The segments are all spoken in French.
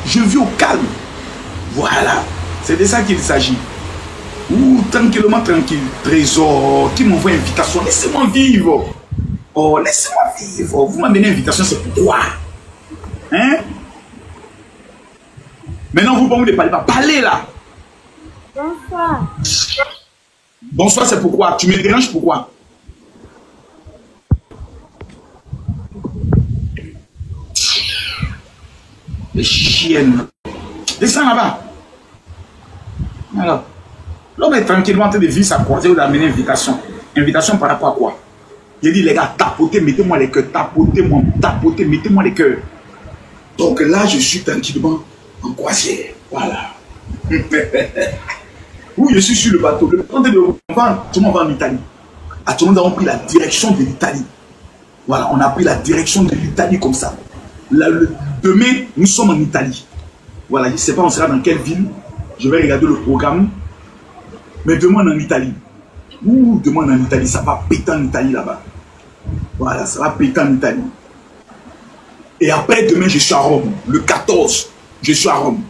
Je vis au calme. Voilà. C'est de ça qu'il s'agit. Ouh, tranquillement, tranquille. Trésor, qui m'envoie une invitation. Laissez-moi vivre. Oh, laissez-moi vivre. Vous m'amenez une invitation, c'est pourquoi? Hein? Maintenant, vous ne parlez pas. Parlez là. Bonsoir. Bonsoir, c'est pourquoi? Tu me déranges pourquoi? Les chiennes. Descends là-bas. Alors, l'homme est tranquillement en train de vivre sa croisée ou d'amener une invitation. Invitation par rapport à quoi? J'ai dit, les gars, tapotez, mettez-moi les cœurs. Tapotez-moi, tapotez, mettez-moi les cœurs. Donc là, je suis tranquillement en croisière. Voilà. Oui, je suis sur le bateau. Le bateau, on va en Italie. Actuellement, nous avons pris la direction de l'Italie. Voilà, on a pris la direction de l'Italie comme ça. Demain, nous sommes en Italie. Voilà, je ne sais pas, on sera dans quelle ville. Je vais regarder le programme. Mais demain, on est en Italie. Ouh, demain, on est en Italie. Ça va péter en Italie là-bas. Voilà, ça va péter en Italie. Et après, demain, je suis à Rome. Le 14, je suis à Rome.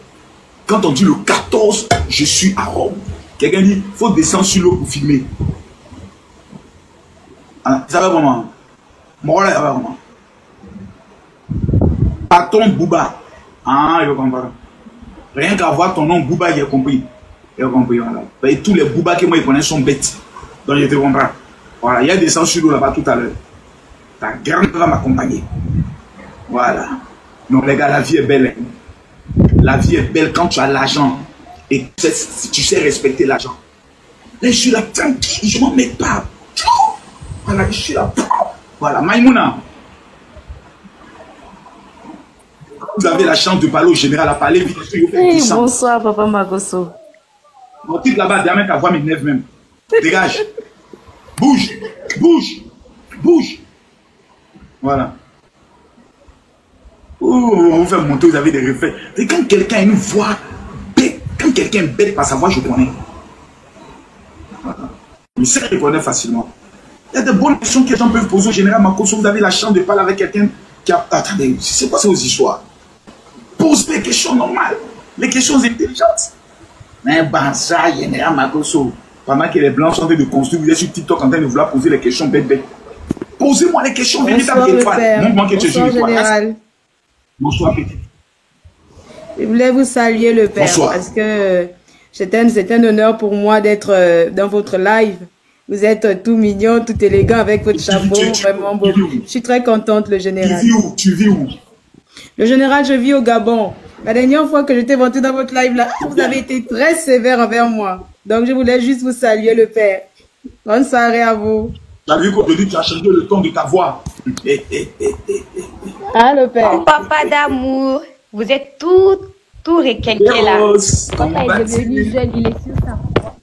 Quand on dit le 14, je suis à Rome. Quelqu'un dit, il faut descendre sur l'eau pour filmer. Ah, ça va vraiment? Moi, là, ça va vraiment. Patron Bouba. Ah, je comprends. Rien qu'à voir ton nom Bouba, j'ai compris. J'ai compris, voilà. Et tous les Bouba que moi je connais sont bêtes. Donc je te comprends. Voilà, il y a des sens sur l'eau là-bas tout à l'heure. Ta grande va m'accompagner. Voilà. Donc les gars, la vie est belle. Hein. La vie est belle quand tu as l'argent. Et tu sais respecter l'argent. Là, je suis là tranquille, je m'en mets pas. Voilà, je suis là. Voilà, Maïmouna. Vous avez la chance de parler au général, à parler vite. Hey, bonsoir, Papa Magoso. Mon titre là-bas, derrière ta voix m'énerve même. Dégage. Bouge. Bouge. Bouge. Voilà. Oh, on vous fait monter, vous avez des reflets. Et quand quelqu'un a une voix bête, quand quelqu'un est bête par sa voix, je connais. Voilà. Je sais qu'il connaît facilement. Il y a de bonnes questions que les gens peuvent poser au général Makosso. Vous avez la chance de parler avec quelqu'un qui a... Attendez, c'est quoi ces histoires? Pose des questions normales, les questions intelligentes. Mais ben ça, général Makosso, pendant que les blancs sont en train de construire, vous êtes sur TikTok en train de vouloir poser les questions bêtes. Posez-moi les questions véritables. Montre-moi que tu es une étoile. Bonsoir, petit. Je voulais vous saluer, le père, bonsoir. Parce que c'est un honneur pour moi d'être dans votre live. Vous êtes tout mignon, tout élégant avec votre chapeau, vraiment beau. Je suis très contente, le général. Tu vis où? Le général, je vis au Gabon. La dernière fois que j'étais venue dans votre live là, vous avez été très sévère envers moi. Donc je voulais juste vous saluer, le père. Bonne soirée à vous. Tu as vu qu'aujourd'hui tu as changé le ton de ta voix. Ah, le père. Oh, papa d'amour, vous êtes tout requinqué là. Papa est devenu jeune, il est sur sa voix.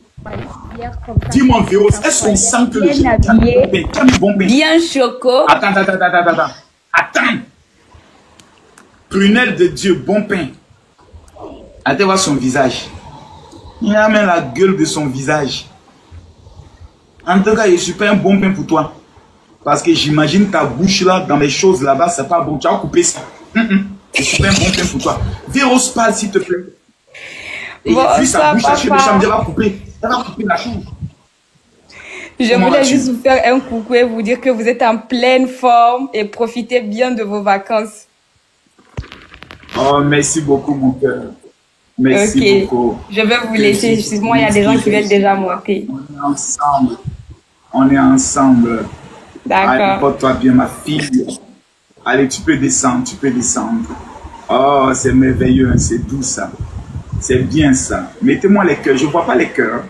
Dis-moi, Véros, est-ce qu'on sent que le jeune bien choco. Attends. Prunelle de Dieu, bon pain. Allez voir son visage. Il a même la gueule de son visage. En tout cas, je ne suis pas un bon pain pour toi. Parce que j'imagine ta bouche là, dans les choses là-bas, c'est pas bon. Tu as coupé ça. Je ne suis pas un bon pain pour toi. Véros, parle s'il te plaît. Et bon, puis sa bouche, elle va couper. Elle va couper la chose. Je voulais juste vous faire un coucou et vous dire que vous êtes en pleine forme et profitez bien de vos vacances. Oh, merci beaucoup, mon cœur. Merci beaucoup. Je vais vous laisser. Excuse-moi, il y a des gens qui veulent déjà monter. On est ensemble. On est ensemble. D'accord. Allez, porte-toi bien, ma fille. Allez, tu peux descendre, tu peux descendre. Oh, c'est merveilleux, c'est doux ça. C'est bien ça. Mettez-moi les cœurs. Je ne vois pas les cœurs.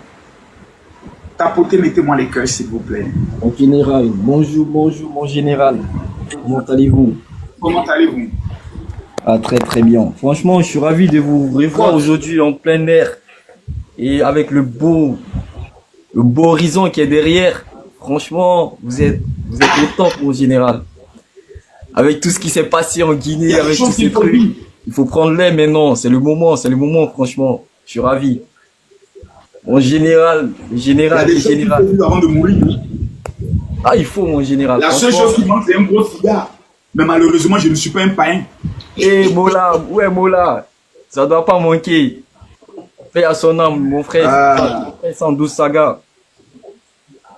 Tapotez, mettez-moi les cœurs, s'il vous plaît. Mon général, bonjour, mon général. Comment allez-vous? Comment allez-vous? Ah, très très bien. Franchement, je suis ravi de vous revoir aujourd'hui en plein air et avec le beau horizon qui est derrière. Franchement, vous êtes au top, mon général. Avec tout ce qui s'est passé en Guinée, avec tous ces trucs, il faut prendre l'air maintenant. C'est le moment, franchement. Je suis ravi. Mon général, le général. Avant de mourir. Ah, il faut, mon général. La seule chose qui manque, c'est un gros cigare. Mais malheureusement, je ne suis pas un païen. Eh, Mola, ouais, Mola. Ça doit pas manquer. Paix à son âme, mon frère. 112 Saga.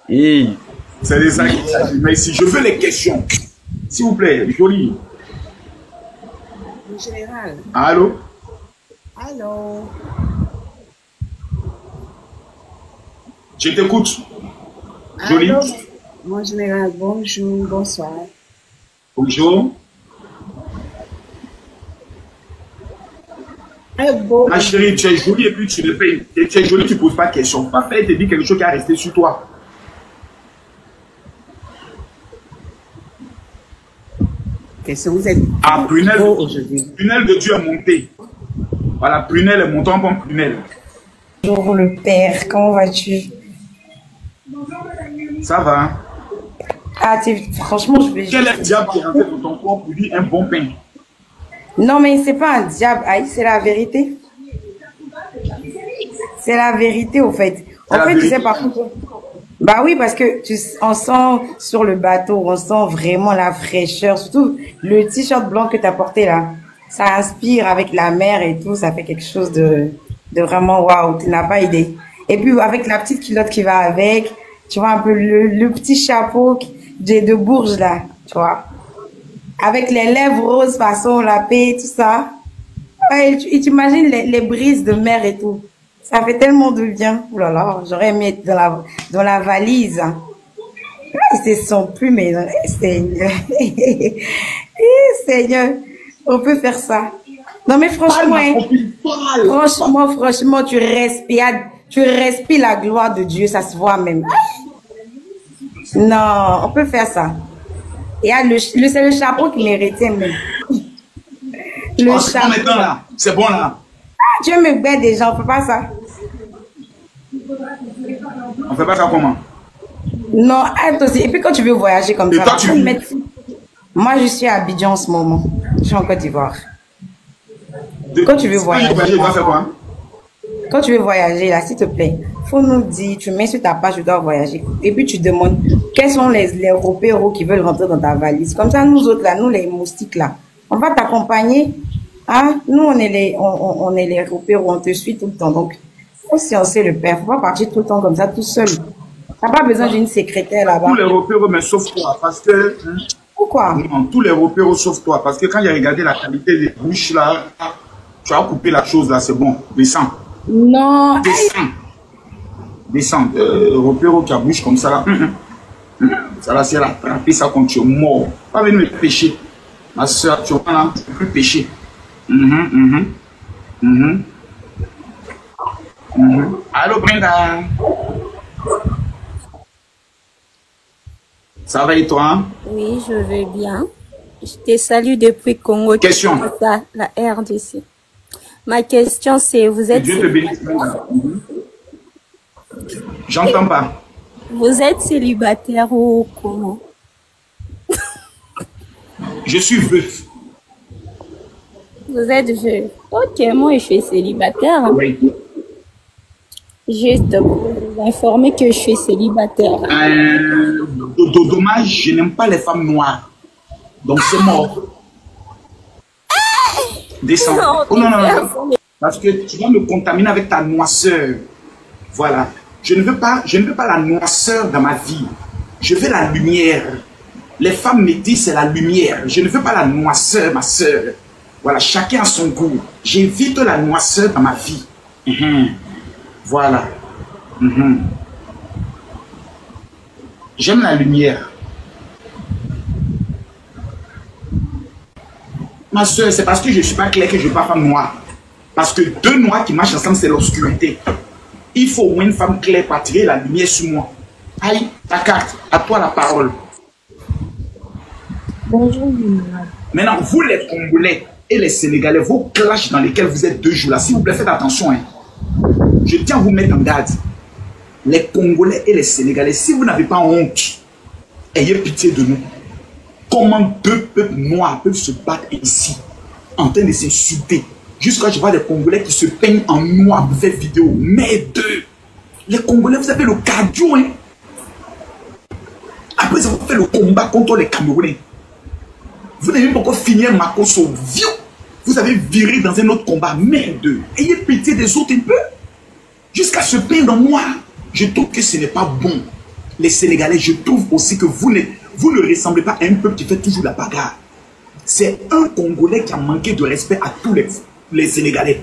Et... C'est des actes. Merci. Je veux les questions. S'il vous plaît, joli. Mon général. Allô? Allô? Je t'écoute. Joli. Allô? Mon général, bonjour, bonsoir. Bonjour. Ma chérie, tu es jolie et puis tu ne fais. Tu es jolie, tu ne poses pas de questions. Parfait, te dit quelque chose qui a resté sur toi. Qu'est-ce que vous êtes prunelle, aujourd'hui? Prunelle de Dieu est montée. Voilà, prunelle est montée en bon prunelle. Bonjour le père, comment vas-tu? Ça va. Ah, franchement, je vais... Quel est le diable qui est rentré dans ton corps pour lui un bon pain? Non, mais c'est pas un diable, c'est la vérité. C'est la vérité, au fait. En fait, tu sais, par contre... Bah oui, parce que on sent sur le bateau, on sent vraiment la fraîcheur. Surtout le t-shirt blanc que tu as porté là. Ça inspire avec la mer et tout. Ça fait quelque chose de vraiment waouh. Tu n'as pas idée. Et puis avec la petite culotte qui va avec, tu vois un peu le petit chapeau de Bourges là, tu vois. Avec les lèvres roses façon la paix, tout ça. Ouais, et tu imagines les brises de mer et tout. Ça fait tellement de bien. Oh là là, j'aurais aimé être dans la valise. C'est son plus, mais Seigneur. Seigneur, on peut faire ça. Non mais franchement, franchement, tu respires la gloire de Dieu, ça se voit même. Non, on peut faire ça. Et c'est le chapeau qui méritait même. Le chapeau. C'est bon là. Dieu me baie déjà, on peut pas ça. On fait pas ça comment? Non, toi aussi. Et puis quand tu veux voyager comme ça, toi, moi je suis à Abidjan en ce moment. Je suis en Côte d'Ivoire. Quand tu veux voyager, quand tu veux voyager là, s'il te plaît, faut nous dire, tu mets sur ta page, je dois voyager. Et puis tu demandes quels sont les repéros qui veulent rentrer dans ta valise. Comme ça, nous autres là, nous les moustiques là, on va t'accompagner. Hein? Nous, on est les repéros, on te suit tout le temps. Donc, faut sciencer le père. Faut pas partir tout le temps comme ça, tout seul. T'as pas besoin d'une secrétaire là-bas. Tous les repéros, mais sauf toi, parce que... Pourquoi? Non, tous les repéros sauf toi, parce que quand j'ai regardé la qualité des bouches là, tu as coupé la chose là, c'est bon. Descends. Non. Descends. Repéros qui a bouche comme ça là. Ça là, c'est attraper ça quand tu es mort. Pas venir me pécher. Ma soeur, tu vois là, tu peux plus pécher. Allô Brenda. Ça va et toi? Oui, je vais bien. Je te salue depuis Congo. Question. La RDC. Ma question c'est, vous êtes... Dieu te bénisse. J'entends pas. Vous êtes célibataire ou comment? Je suis veuf. Vous êtes veuf. Ok, moi je suis célibataire. Oui. Juste pour vous informer que je suis célibataire. Dommage, je n'aime pas les femmes noires. Donc c'est mort. Descends. Non. Parce que tu vas me contaminer avec ta noisseur. Voilà. Je ne veux pas la noisseur dans ma vie. Je veux la lumière. Les femmes me disent c'est la lumière. Je ne veux pas la noisseur, ma soeur. Voilà, chacun a son goût. J'évite la noisseur dans ma vie. Voilà. J'aime la lumière. Ma soeur, c'est parce que je ne suis pas clair que je ne veux pas femme noire. Parce que deux noirs qui marchent ensemble, c'est l'obscurité. Il faut au moins une femme claire pour attirer la lumière sur moi. Aïe, ta carte, à toi la parole. Bonjour. Maintenant, vous les Congolais et les Sénégalais, vos clashs dans lesquels vous êtes 2 jours là, s'il vous plaît, faites attention. Je tiens à vous mettre en garde. Les Congolais et les Sénégalais, si vous n'avez pas honte, ayez pitié de nous. Comment 2 peuples noirs peuvent se battre ici, en train de s'insulter, jusqu'à je vois des Congolais qui se peignent en noir pour faire vidéo. Mais les Congolais, vous avez le cardio. Après avoir fait le combat contre les Camerounais, vous n'avez pas encore fini Makosso. Vous avez viré dans un autre combat. Merde. Ayez pitié des autres un peu. Jusqu'à se peindre en noir. Je trouve que ce n'est pas bon. Les Sénégalais, je trouve aussi que vous ne ressemblez pas à un peuple qui fait toujours la bagarre. C'est un Congolais qui a manqué de respect à tous les Sénégalais.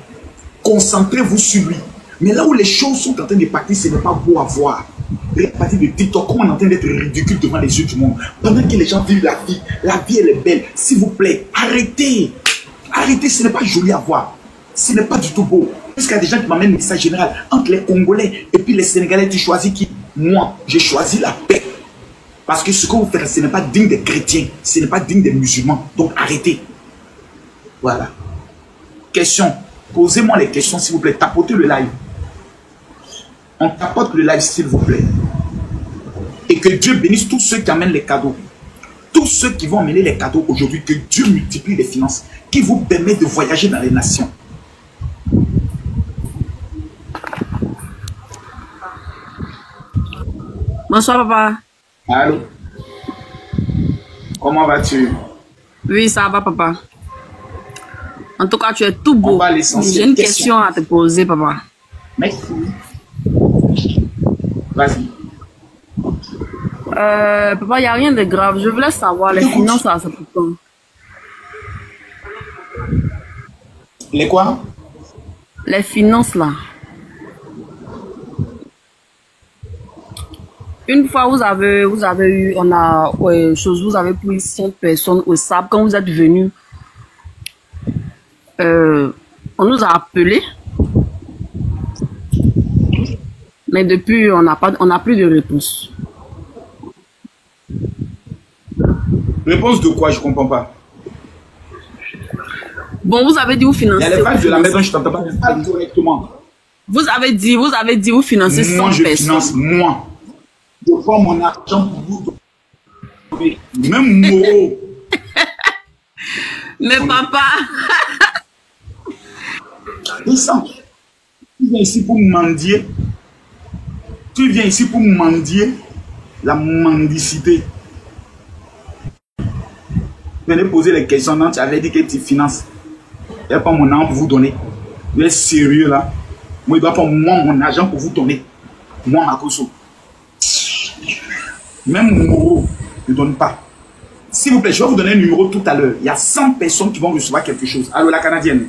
Concentrez-vous sur lui. Mais là où les choses sont en train de partir, ce n'est pas beau à voir. À partir de TikTok, comment on est en train d'être ridicule devant les yeux du monde. Pendant que les gens vivent la vie elle est belle. S'il vous plaît, arrêtez. Arrêtez, ce n'est pas joli à voir. Ce n'est pas du tout beau. Parce qu'il y a des gens qui m'amènent un message général. Entre les Congolais et puis les Sénégalais, tu choisis qui? Moi, j'ai choisi la paix. Parce que ce que vous faites, ce n'est pas digne des chrétiens. Ce n'est pas digne des musulmans. Donc arrêtez. Voilà. Question. Posez-moi les questions, s'il vous plaît. Tapotez le live. On tapote le live, s'il vous plaît. Et que Dieu bénisse tous ceux qui amènent les cadeaux. Tous ceux qui vont amener les cadeaux aujourd'hui. Que Dieu multiplie les finances. Qui vous permet de voyager dans les nations. Bonsoir, papa. Allô? Comment vas-tu? Oui, ça va, papa. En tout cas, tu es tout beau. J'ai une question à te poser, papa. Merci. Vas-y. Papa, il n'y a rien de grave. Je voulais savoir, les finances, là, c'est pour quand? Les quoi? Les finances, là. Une fois, vous avez eu, vous avez pris 100 personnes au sable. Quand vous êtes venu, on nous a appelés. Mais depuis, on n'a plus de réponse. Réponse de quoi? Je comprends pas. Bon, vous avez dit vous financez. Il y a les vagues de la maison, je t'entends pas correctement. Vous avez dit vous financez 100 personnes. Moi, je finance, moi. Je prends mon argent pour vous donner. Même Moro. Mais papa. Descends. Tu viens ici pour mendier. Tu viens ici pour mendier. La mendicité. Venez poser les questions. Non, tu avais dit que tu finances. Il n'y a pas mon argent pour vous donner. Vous êtes sérieux là? Moi, il ne doit pas mon argent pour vous donner. Moi, Makoso. Même Moro ne donne pas. S'il vous plaît, je vais vous donner un numéro tout à l'heure. Il y a 100 personnes qui vont recevoir quelque chose. Allô, la Canadienne?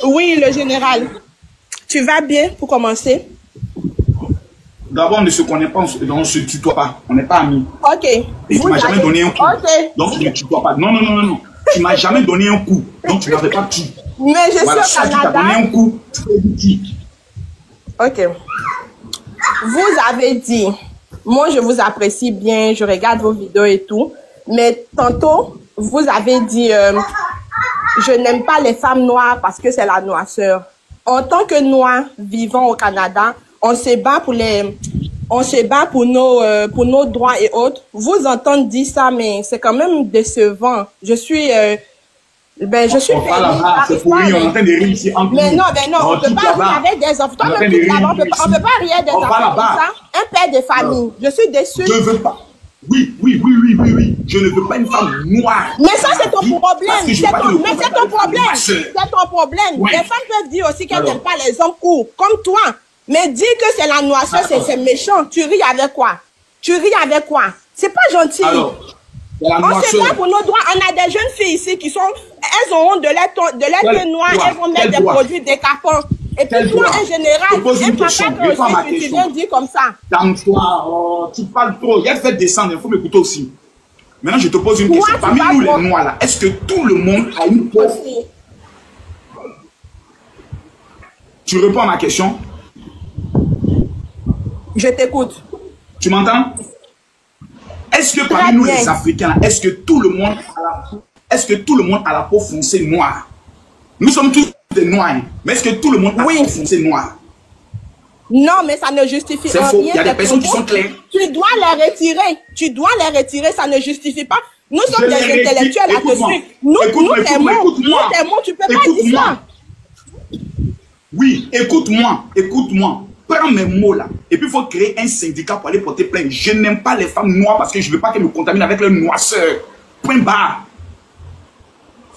Oui, le général. Tu vas bien pour commencer? D'abord, on ne se connaît pas, on ne se tutoie pas. On n'est pas amis. Ok. Et tu ne m'as jamais donné un coup. Okay. Donc, tu ne tutoies pas. Non, non, non, non, non. Tu ne m'as jamais donné un coup. Donc, tu n'avais pas de qui. Mais je voilà, suis au Canada. Tu t'as donné un coup. Tu fais du qui. Ok. Vous avez dit... Moi, je vous apprécie bien, je regarde vos vidéos et tout. Mais tantôt, vous avez dit, je n'aime pas les femmes noires parce que c'est la noirceur. En tant que noirs vivant au Canada, on se bat pour nos droits et autres. Vous entendez dire ça, mais c'est quand même décevant. Je suis on parle là-bas, c'est pour rire, on est en train de rire ici. Mais non, on ne peut pas rire avec des enfants. On ne peut pas rire des enfants comme ça. Un père de famille. Je suis déçue. Je ne veux pas. Oui. Je ne veux pas une femme noire. Mais ça, c'est ton problème. Mais c'est ton problème. C'est ton problème. Les femmes peuvent dire aussi qu'elles n'aiment pas les hommes courts, comme toi. Mais dire que c'est la noirceur, c'est méchant. Tu ris avec quoi? C'est pas gentil. Alors, on se bat pour nos droits. On a des jeunes filles ici qui sont... Elles auront de l'être noir. Elles vont mettre des produits décapants. Et puis toi, en général, un papa que tu viens dire comme ça. Calme-toi, tu parles trop. Il y a fait descendre, il faut m'écouter aussi. Maintenant, je te pose une question. Parmi nous les noirs là, est-ce que tout le monde a une peau? Tu réponds à ma question? Je t'écoute. Tu m'entends? Est-ce que parmi nous les Africains, est-ce que tout le monde a la peau foncée noire? Nous sommes tous des noirs, mais est-ce que tout le monde a la peau foncée noire? Non, mais ça ne justifie rien. C'est faux. Il y a des personnes qui sont claires. Tu dois les retirer. Ça ne justifie pas. Nous sommes des intellectuels à te suivre. Nous t'aimons. Tu peux pas dire ça. Oui, écoute-moi. Prends mes mots là. Et puis il faut créer un syndicat pour aller porter plainte. Je n'aime pas les femmes noires parce que je ne veux pas qu'elles me contaminent avec leur noirceur. Point barre.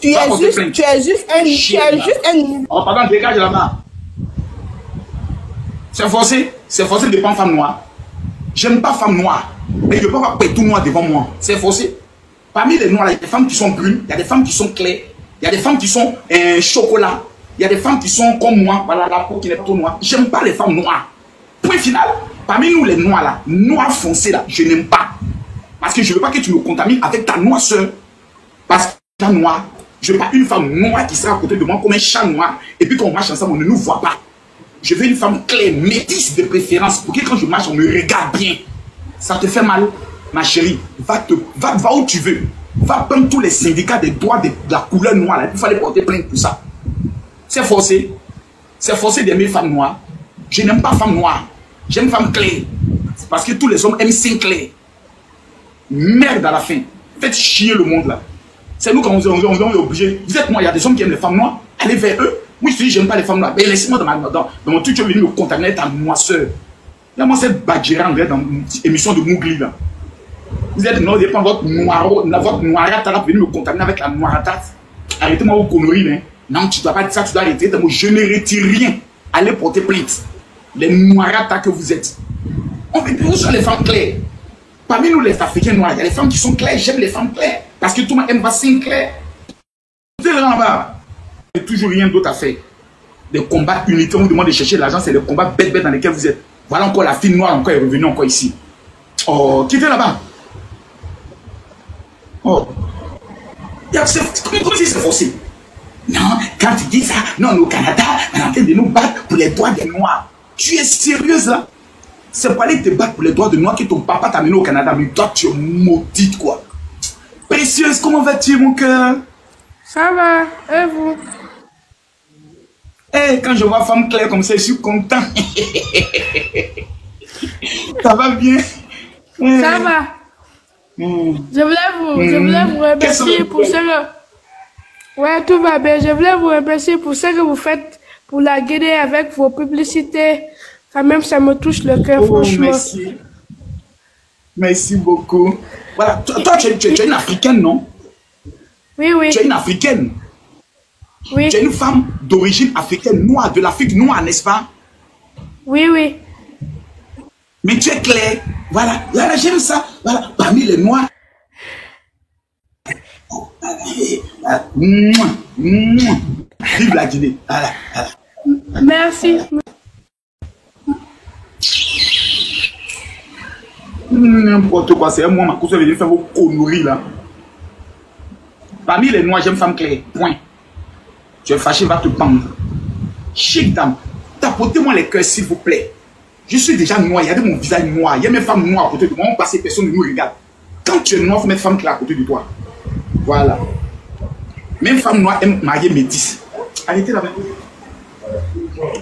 Tu es juste un... Oh, pardon, dégage là-bas. C'est forcé de prendre femme noire. J'aime pas femme noire. Mais je ne peux pas payer tout noir devant moi. C'est forcé. Parmi les noirs, il y a des femmes qui sont brunes, il y a des femmes qui sont claires, il y a des femmes qui sont chocolat, il y a des femmes qui sont comme moi, voilà, la peau qui n'est pas tout noire. J'aime pas les femmes noires. Point final. Parmi nous, les noirs là, noirs foncés là, je n'aime pas. Parce que je ne veux pas que tu me contamines avec ta noirceur. Parce que ta noire, je veux pas une femme noire qui sera à côté de moi comme un chat noir. Et puis quand on marche ensemble, on ne nous voit pas. Je veux une femme claire, métisse de préférence, pour que quand je marche, on me regarde bien. Ça te fait mal, ma chérie. Va où tu veux. Va prendre tous les syndicats des droits de la couleur noire. Là. Il fallait porter plainte pour ça. C'est forcé. C'est forcé d'aimer femme noire. Je n'aime pas femme noire. J'aime femme claire. C'est parce que tous les hommes aiment Sinclair. Merde à la fin. Faites chier le monde là. C'est nous quand on est obligé. Vous êtes moi, il y a des hommes qui aiment les femmes noires. Allez vers eux. Moi je te dis, j'aime pas les femmes noires. Mais laissez-moi dans mon truc, tu es venu me contaminer avec ta noisseur. Là, moi, cette badgera en dans une émission de Mougli là. Vous êtes non, vous n'avez pas votre noirat, là, venir me contaminer avec la noiratade. Arrêtez-moi vos conneries, hein. Non, tu ne dois pas dire ça, tu dois arrêter. Je ne retire rien. Allez porter plainte. Les noirats que vous êtes. On fait plus sur les femmes claires. Parmi nous, les Africains noirs, il y a les femmes qui sont claires. J'aime les femmes claires. Parce que tout le monde aime Sinclair. Vous êtes là-bas. Il n'y a toujours rien d'autre à faire. Des combats unitaires, on vous demande de chercher l'argent, c'est les combats bêtes dans lesquels vous êtes. Voilà encore la fille noire, encore est revenue encore ici. Oh, qui était là-bas? Oh. Comment si c'est forcé? Non, quand tu dis ça, non, au Canada, on est en train de nous battre pour les droits des Noirs. Tu es sérieuse là? C'est pas aller te battre pour les droits des Noirs que ton papa t'a amené au Canada, mais toi tu es maudite quoi. Précieuse, comment vas-tu mon cœur? Ça va, et vous? Hey, quand je vois femme claire comme ça, je suis content. Ça va bien? Ça va. Je voulais vous remercier pour ce que... Ouais, tout va bien. Je voulais vous remercier pour ce que vous faites pour la Guinée avec vos publicités. Quand même, ça me touche le cœur, franchement. Merci. Merci beaucoup. Voilà, toi, tu es une Africaine, non? Oui, oui. Tu es une Africaine. Oui. Tu es une femme d'origine africaine, noire, de l'Afrique noire, n'est-ce pas? Oui, oui. Mais tu es claire. Voilà, là, j'aime ça. Voilà, parmi les noirs. Vive la Guinée. Voilà, voilà. Merci. N'importe quoi, c'est moi, ma cousine, je vais faire vos conneries là. Parmi les noirs, j'aime femme claire. Point. Tu es fâché, va te pendre. Chic dame, tapotez-moi les cœurs s'il vous plaît. Je suis déjà noir, il y a de mon visage noir. Il y a mes femmes noires à côté de moi. On passe, personne ne nous regarde. Quand tu es noir, il faut mettre femme claire à côté de toi. Voilà. Même femme noire aime marier métisse. Arrêtez là-bas.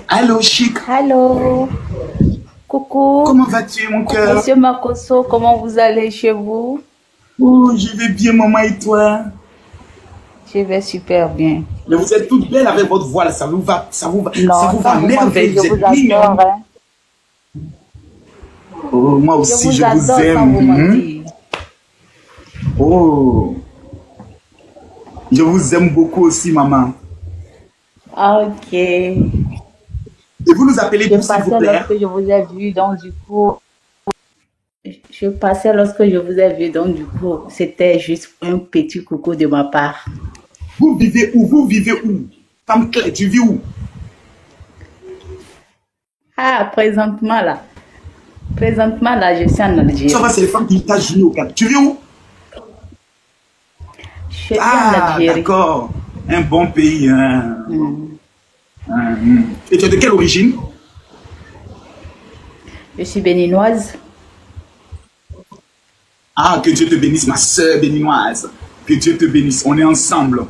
Allô, Chic. Allô. Coucou. Comment vas-tu, mon cœur? Monsieur Makosso, comment vous allez chez vous? Oh, je vais bien, maman, et toi? Je vais super bien. Mais vous êtes toute belle avec votre voile, ça vous va, ça vous va, non, ça vous va merveille, vous êtes mignonne. Hein? Oh, moi aussi, je vous aime. Oh, je vous aime beaucoup aussi, maman. Ok. Et vous nous appelez d'où, s'il vous plaît? Lorsque je vous ai vu, donc du coup, je passais lorsque je vous ai vu, donc du coup, c'était juste un petit coucou de ma part. Vous vivez où? Vous vivez où? Femme Claire, tu vis où? Ah, présentement là, je suis en Algérie. Ça va, c'est les femmes qui t'ont joué au Cap. Tu vis où? Je suis en Algérie. D'accord. Un bon pays. Hein. Et tu es de quelle origine? Je suis béninoise. Ah, que Dieu te bénisse, ma soeur béninoise. Que Dieu te bénisse. On est ensemble.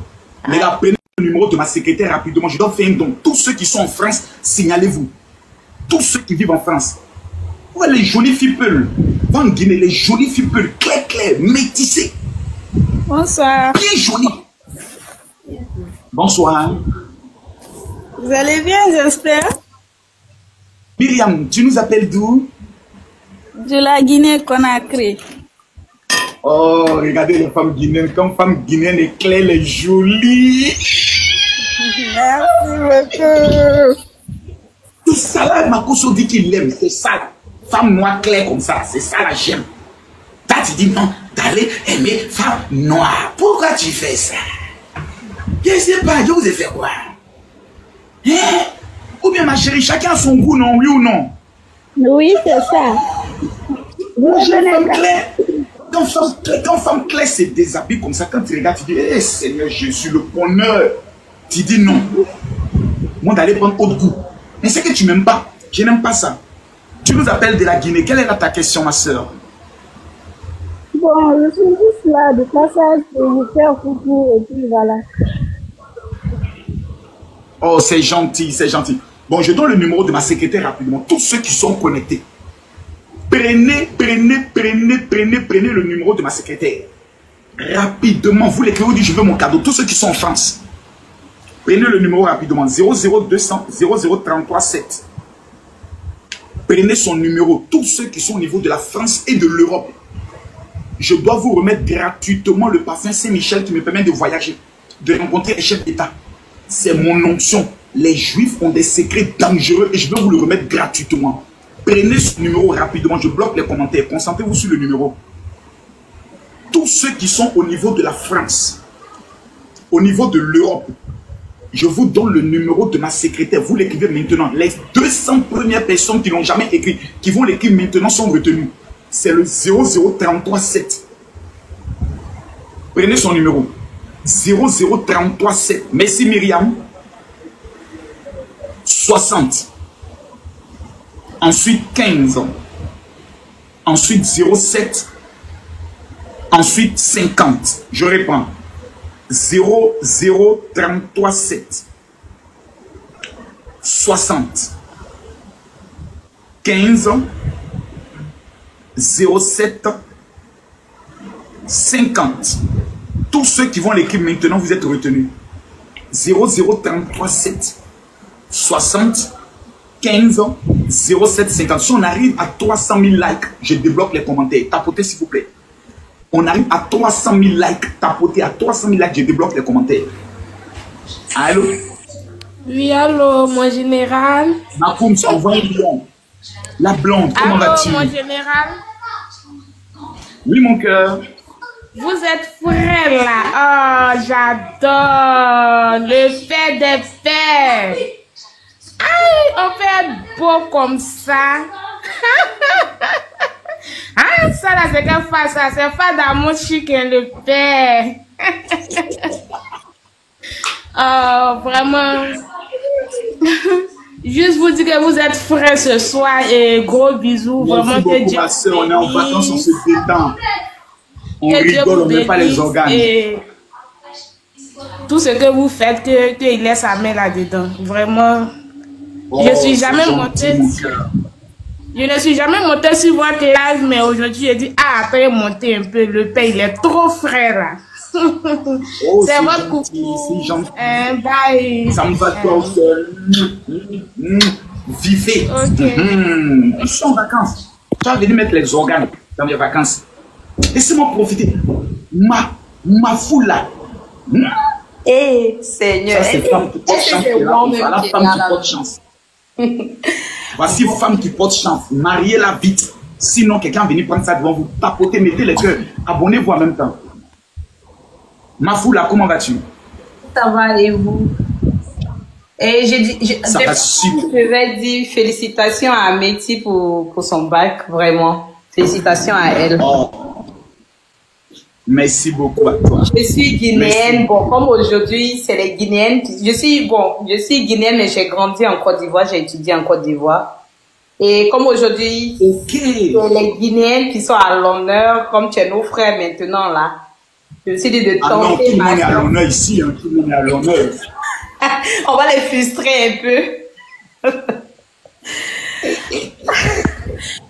Mais là, prenez le numéro de ma secrétaire rapidement. Je dois faire un don. Tous ceux qui sont en France, signalez-vous. Tous ceux qui vivent en France. Ouais, les jolies filles peules. Va en Guinée, les jolies filles peules. Clair, métissées. Bonsoir. Bien jolies. Bonsoir. Vous allez bien, j'espère? Myriam, tu nous appelles d'où? De la Guinée-Conakry. Oh, regardez les femmes guinéennes. Comme femme guinéenne est claire, elle est jolie. Merci beaucoup. Tout ça là, Makoso dit qu'il l'aime. C'est ça. Femme noire claire comme ça. C'est ça la j'aime. Toi, tu dis non, d'aller aimer femme noire. Pourquoi tu fais ça? Je ne sais pas, je vous ai fait quoi? Hein? Ou bien ma chérie, chacun a son goût, non? Oui ou non? Oui, c'est ça. Quand femme claire se déshabille comme ça, quand tu regardes, tu dis, hey, Seigneur Jésus, le bonheur. Tu dis non. Moi, d'aller prendre autre goût. Mais c'est que tu m'aimes pas. Je n'aime pas ça. Tu nous appelles de la Guinée. Quelle est là ta question, ma soeur? Bon, je suis juste là de passage pour vous faire coucou et puis voilà. Oh, c'est gentil, c'est gentil. Bon, je donne le numéro de ma secrétaire rapidement. Tous ceux qui sont connectés. Prenez le numéro de ma secrétaire. Rapidement, vous l'écrivez, vous dites je veux mon cadeau. Tous ceux qui sont en France. Prenez le numéro rapidement. 00200 00337. Prenez son numéro. Tous ceux qui sont au niveau de la France et de l'Europe. Je dois vous remettre gratuitement le parfum Saint-Michel qui me permet de voyager, de rencontrer les chefs d'État. C'est mon onction. Les Juifs ont des secrets dangereux et je vais vous le remettre gratuitement. Prenez ce numéro rapidement. Je bloque les commentaires. Concentrez-vous sur le numéro. Tous ceux qui sont au niveau de la France, au niveau de l'Europe, je vous donne le numéro de ma secrétaire. Vous l'écrivez maintenant. Les 200 premières personnes qui n'ont jamais écrit, qui vont l'écrire maintenant sont retenues. C'est le 00337. Prenez son numéro. 00337. Merci Myriam. 60. Ensuite 15. Ensuite 07. Ensuite 50. Je reprends. 00337. 60. 15. 07 50. Tous ceux qui vont l'écrire maintenant, vous êtes retenus. 00337 60 15 07 50. Si on arrive à 300 000 likes, je débloque les commentaires. Tapotez s'il vous plaît. On arrive à 300 000 likes. Tapotez à 300 000 likes, je débloque les commentaires. Allô? Oui, allô, mon général. Makoum, ça envoie un blond. La blonde, comment vas-tu? Allô, mon général. Oui, mon cœur. Vous êtes frère là. Oh, j'adore. Le fait des pères. Aïe, on peut être beau comme ça. Ah, ça là, c'est qu'un fa ça. C'est pas d'amour chic le père. Oh, vraiment. Juste vous dire que vous êtes frères ce soir et gros bisous. Vraiment que Dieu. Ma soeur, on est en vacances, on se détend. On rigole, on ne met pas les organes. Et tout ce que vous faites, qu'il laisse sa main là-dedans. Vraiment. Oh, je suis jamais montée. Je ne suis jamais montée sur votre live, mais aujourd'hui, j'ai dit, ah, après monter un peu, le père, il est trop frère là. Oh, c'est votre coucou. C'est gentil. Bye. Ça me va trop. Vivez. Okay. Je suis en vacances. Tu vas venir mettre les organes dans mes vacances. Laissez-moi profiter. Ma foule là. Eh, Seigneur. Ça, c'est femme qui porte chance. Voilà, femme qui porte chance. Voici vos femmes qui portent chance. Mariez-la vite. Sinon, quelqu'un va venir prendre ça devant vous. Tapotez, mettez les cœurs. Abonnez-vous en même temps. Ma foule là, comment vas-tu? Ça va et vous? Et ça va super. Je vais dire félicitations à Métis pour son bac, vraiment. Félicitations à elle. Oh. Merci beaucoup à toi. Je suis guinéenne. Bon, comme aujourd'hui, c'est les Guinéennes. Je suis guinéenne, mais j'ai grandi en Côte d'Ivoire. J'ai étudié en Côte d'Ivoire. Et comme aujourd'hui, c'est les Guinéennes qui sont à l'honneur, comme tu es nos frères maintenant là. Je me suis dit de tenter. Ah non, tout le monde est à l'honneur ici. Hein, tout le monde est à l'honneur. On va les frustrer un peu.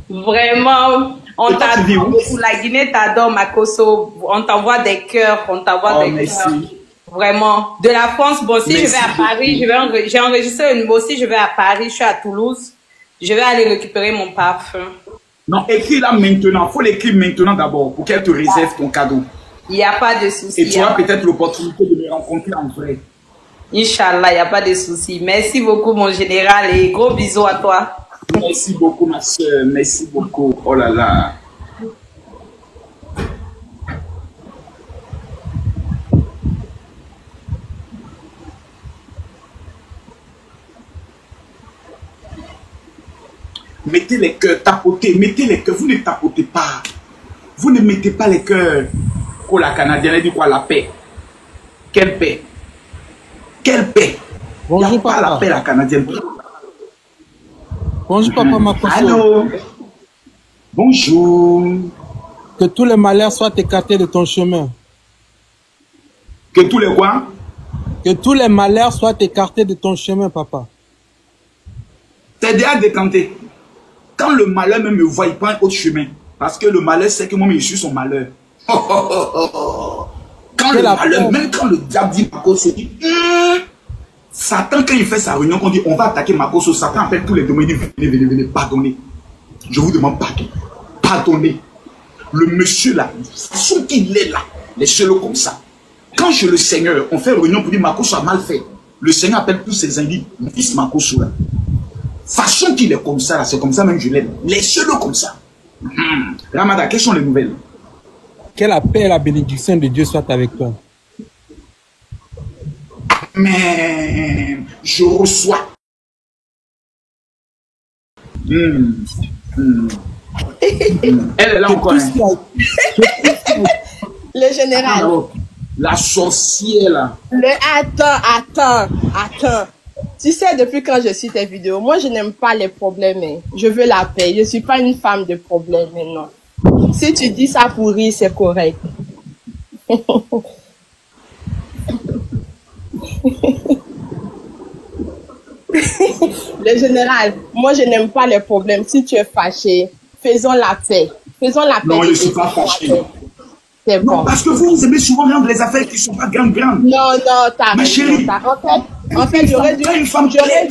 Vraiment, on t'adore. La Guinée t'adore, Makoso. On t'envoie des cœurs, on t'envoie des cœurs. Vraiment. De la France, bon, si je vais à Paris, j'ai enregistré une, aussi je vais à Paris, je suis à Toulouse. Je vais aller récupérer mon parfum. Non, écris là maintenant. Il faut l'écrire maintenant d'abord pour qu'elle te réserve ton cadeau. Il n'y a pas de souci. Et tu auras peut-être l'opportunité de me rencontrer en vrai. Inch'Allah, il n'y a pas de souci. Merci beaucoup, mon général, et gros bisous à toi. Merci beaucoup, ma soeur. Merci beaucoup. Oh là là. Mettez les cœurs, tapotez, mettez les cœurs. Vous ne tapotez pas. Vous ne mettez pas les cœurs. Oh, la Canadienne, elle dit quoi? La paix. Quelle paix? Quelle paix? Bonjour, il n'y a pas la paix, la Canadienne. Bonjour, papa Makosso. Allô? Bonjour. Que tous les malheurs soient écartés de ton chemin. Que tous les quoi? Que tous les malheurs soient écartés de ton chemin, papa. T'es déjà décanté. Quand le malheur même me voit, il prend un autre chemin. Parce que le malheur, c'est que moi, je suis son malheur. Quand le malheur, même quand le diable dit Makosso, il dit Satan, quand il fait sa réunion, qu'on dit on va attaquer Makosso, Satan appelle tous les démons, il dit venez, pardonnez. Je vous demande pardon. Pardonnez. Le monsieur là, de toute façon qu'il est là, laissez-le comme ça. Quand je le Seigneur, on fait réunion pour dire Makosso a mal fait. Le Seigneur appelle tous ses indices, mon fils Makosso là. Façon qu'il est comme ça, c'est comme ça même je l'aime. Laissez-le comme ça. Ramada, quelles sont les nouvelles? Que la paix et la bénédiction de Dieu soient avec toi. Mais je reçois. Elle est là encore. Le général. Alors, la sorcière là. Attends. Tu sais, depuis quand je suis tes vidéos, moi je n'aime pas les problèmes. Hein. Je veux la paix. Je ne suis pas une femme de problème, non. Si tu dis ça pour rire, c'est correct. Le général, moi je n'aime pas les problèmes. Si tu es fâché, faisons la paix. Faisons la paix. Non, je ne suis pas fâché. C'est bon. Non, parce que vous aimez souvent rendre les affaires qui ne sont pas grandes. Non, t'as ma chérie. En fait, j'aurais dû... Quand une femme plaît,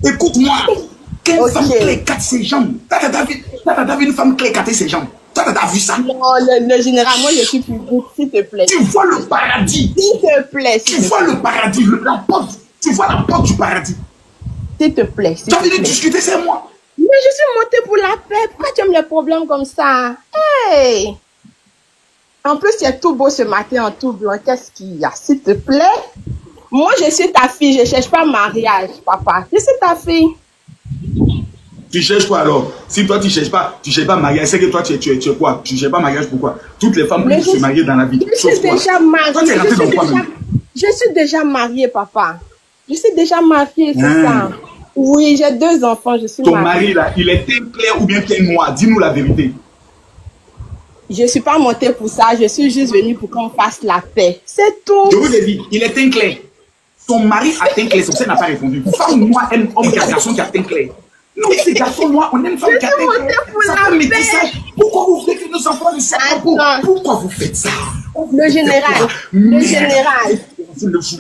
écoute-moi. Quand une femme plaît, casse ses jambes. T'as vu une femme plaît, casser ses jambes. T'as vu ça? Non, le général, moi je suis public, s'il te plaît. Tu vois le paradis. S'il te plaît. Tu vois le paradis, la porte. Tu vois la porte du paradis. S'il te plaît. Tu as envie de discuter, c'est moi. Mais je suis montée pour la paix. Pourquoi tu aimes les problèmes comme ça? Hey! En plus, tu es tout beau ce matin en tout blanc. Qu'est-ce qu'il y a? S'il te plaît. Moi, je suis ta fille. Je ne cherche pas mariage, papa. Je suis ta fille. Tu cherches quoi alors? Si toi, tu ne cherches pas mariage, c'est que toi, tu es quoi? Tu ne cherches pas mariage, pourquoi? Toutes les femmes peuvent se marier dans la vie. Je suis déjà mariée. Je suis déjà mariée, papa. Je suis déjà mariée, c'est ça. Oui, j'ai 2 enfants, je suis mariée. Ton mari, là, il est teint clair ou bien teint noir? Dis-nous la vérité. Je ne suis pas montée pour ça, je suis juste venue pour qu'on fasse la paix. C'est tout. Je vous ai dit, il est teint clair. Son mari a teint clair, c'est pour ça qu'il n'a pas répondu. Femme noire aime homme qui a garçon qui a teint clair. Nous, ces garçons noirs, on aime femme qui a teint clair. Pourquoi vous faites que nos enfants ne savent pas? Pourquoi vous faites ça? Le général, dis aux gens.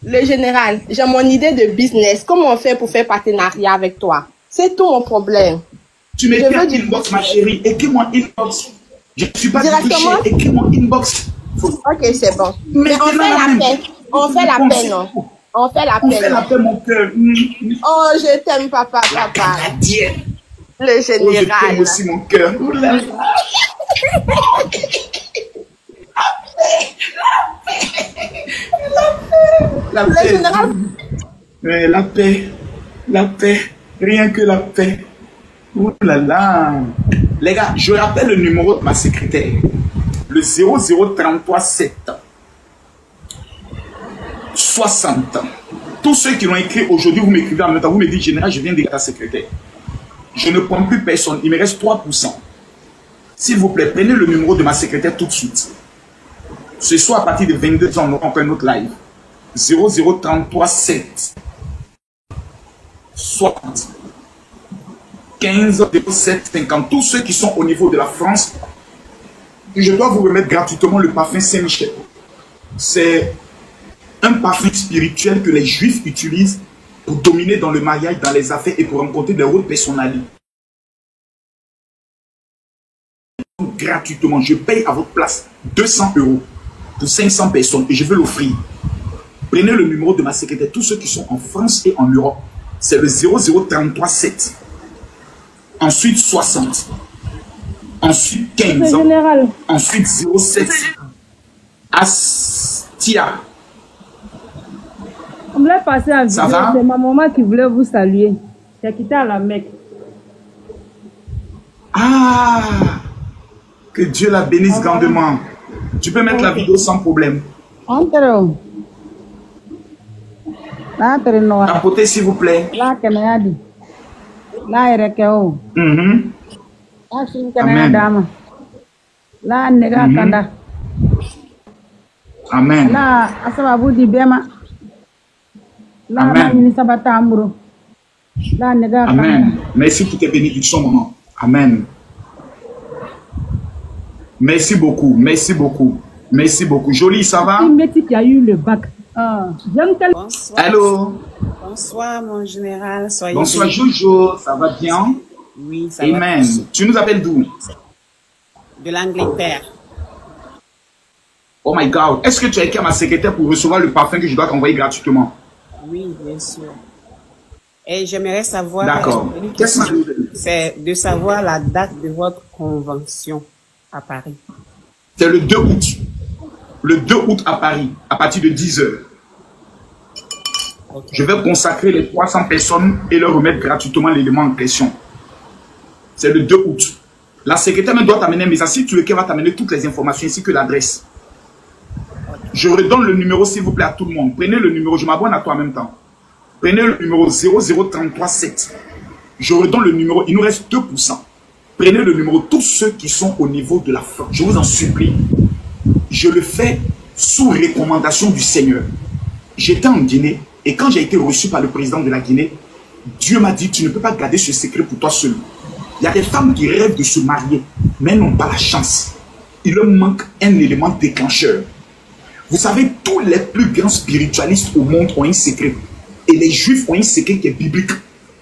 Le général, j'ai mon idée de business. Comment on fait pour faire partenariat avec toi? C'est tout mon problème. Tu m'écris en inbox, ma chérie. Écris-moi inbox. Je ne suis pas directement. Écris-moi inbox. Ok, c'est bon. Mais on fait la paix. On fait la paix, non? On fait la paix. On fait la paix, mon cœur. Oh, je t'aime, papa. Le général. Oh, je t'aime aussi, mon cœur. La paix. La paix. Rien que la paix. Oh là là. Les gars, je rappelle le numéro de ma secrétaire. Le 00337 60. Tous ceux qui l'ont écrit aujourd'hui, vous m'écrivez en même temps. Vous me dites, général, je viens de ta secrétaire. Je ne prends plus personne. Il me reste 3%. S'il vous plaît, prenez le numéro de ma secrétaire tout de suite. Ce soir, à partir de 22 ans, on aura encore un autre live. 00337 60 15 07 50. Tous ceux qui sont au niveau de la France, je dois vous remettre gratuitement le parfum Saint-Michel. C'est un parfum spirituel que les Juifs utilisent pour dominer dans le mariage, dans les affaires et pour rencontrer des rôles personnels. Gratuitement, je paye à votre place 200 € pour 500 personnes et je veux l'offrir. Prenez le numéro de ma secrétaire, tous ceux qui sont en France et en Europe. C'est le 00337. Ensuite 60. Ensuite 15. Ensuite 07. Astia. On voulait passer à vidéo. C'est ma maman qui voulait vous saluer. J'ai quitté à la Mecque. Ah! Que Dieu la bénisse grandement. Tu peux mettre la vidéo sans problème. Apportez s'il vous plaît. Amen. Amen. Amen. Merci pour tes bénédictions, maman. Amen. Merci beaucoup, merci beaucoup, merci beaucoup. Jolie, ça va? Qui a eu le bac. Bonsoir. Allô? Bonsoir, mon général. Soyez bonsoir, Jojo, ça va bien? Oui, ça Amen. Va bien. Tu nous appelles d'où? De l'Angleterre. Oh my God. Est-ce que tu as écrit à ma secrétaire pour recevoir le parfum que je dois t'envoyer gratuitement? Oui, bien sûr. Et j'aimerais savoir... D'accord. C'est de savoir la date de votre convention à Paris. C'est le 2 août. Le 2 août à Paris, à partir de 10 h. Okay. Je vais consacrer les 300 personnes et leur remettre gratuitement l'élément en question. C'est le 2 août. La secrétaire me doit t'amener un message. Si tu veux qu'elle va t'amener toutes les informations ainsi que l'adresse. Je redonne le numéro s'il vous plaît à tout le monde. Prenez le numéro, je m'abonne à toi en même temps. Prenez le numéro 00337. Je redonne le numéro, il nous reste 2%. Prenez le numéro, tous ceux qui sont au niveau de la foi. Je vous en supplie. Je le fais sous recommandation du Seigneur. J'étais en Guinée et quand j'ai été reçu par le président de la Guinée, Dieu m'a dit, tu ne peux pas garder ce secret pour toi seul. Il y a des femmes qui rêvent de se marier, mais n'ont pas la chance. Il leur manque un élément déclencheur. Vous savez, tous les plus grands spiritualistes au monde ont un secret. Et les juifs ont un secret qui est biblique.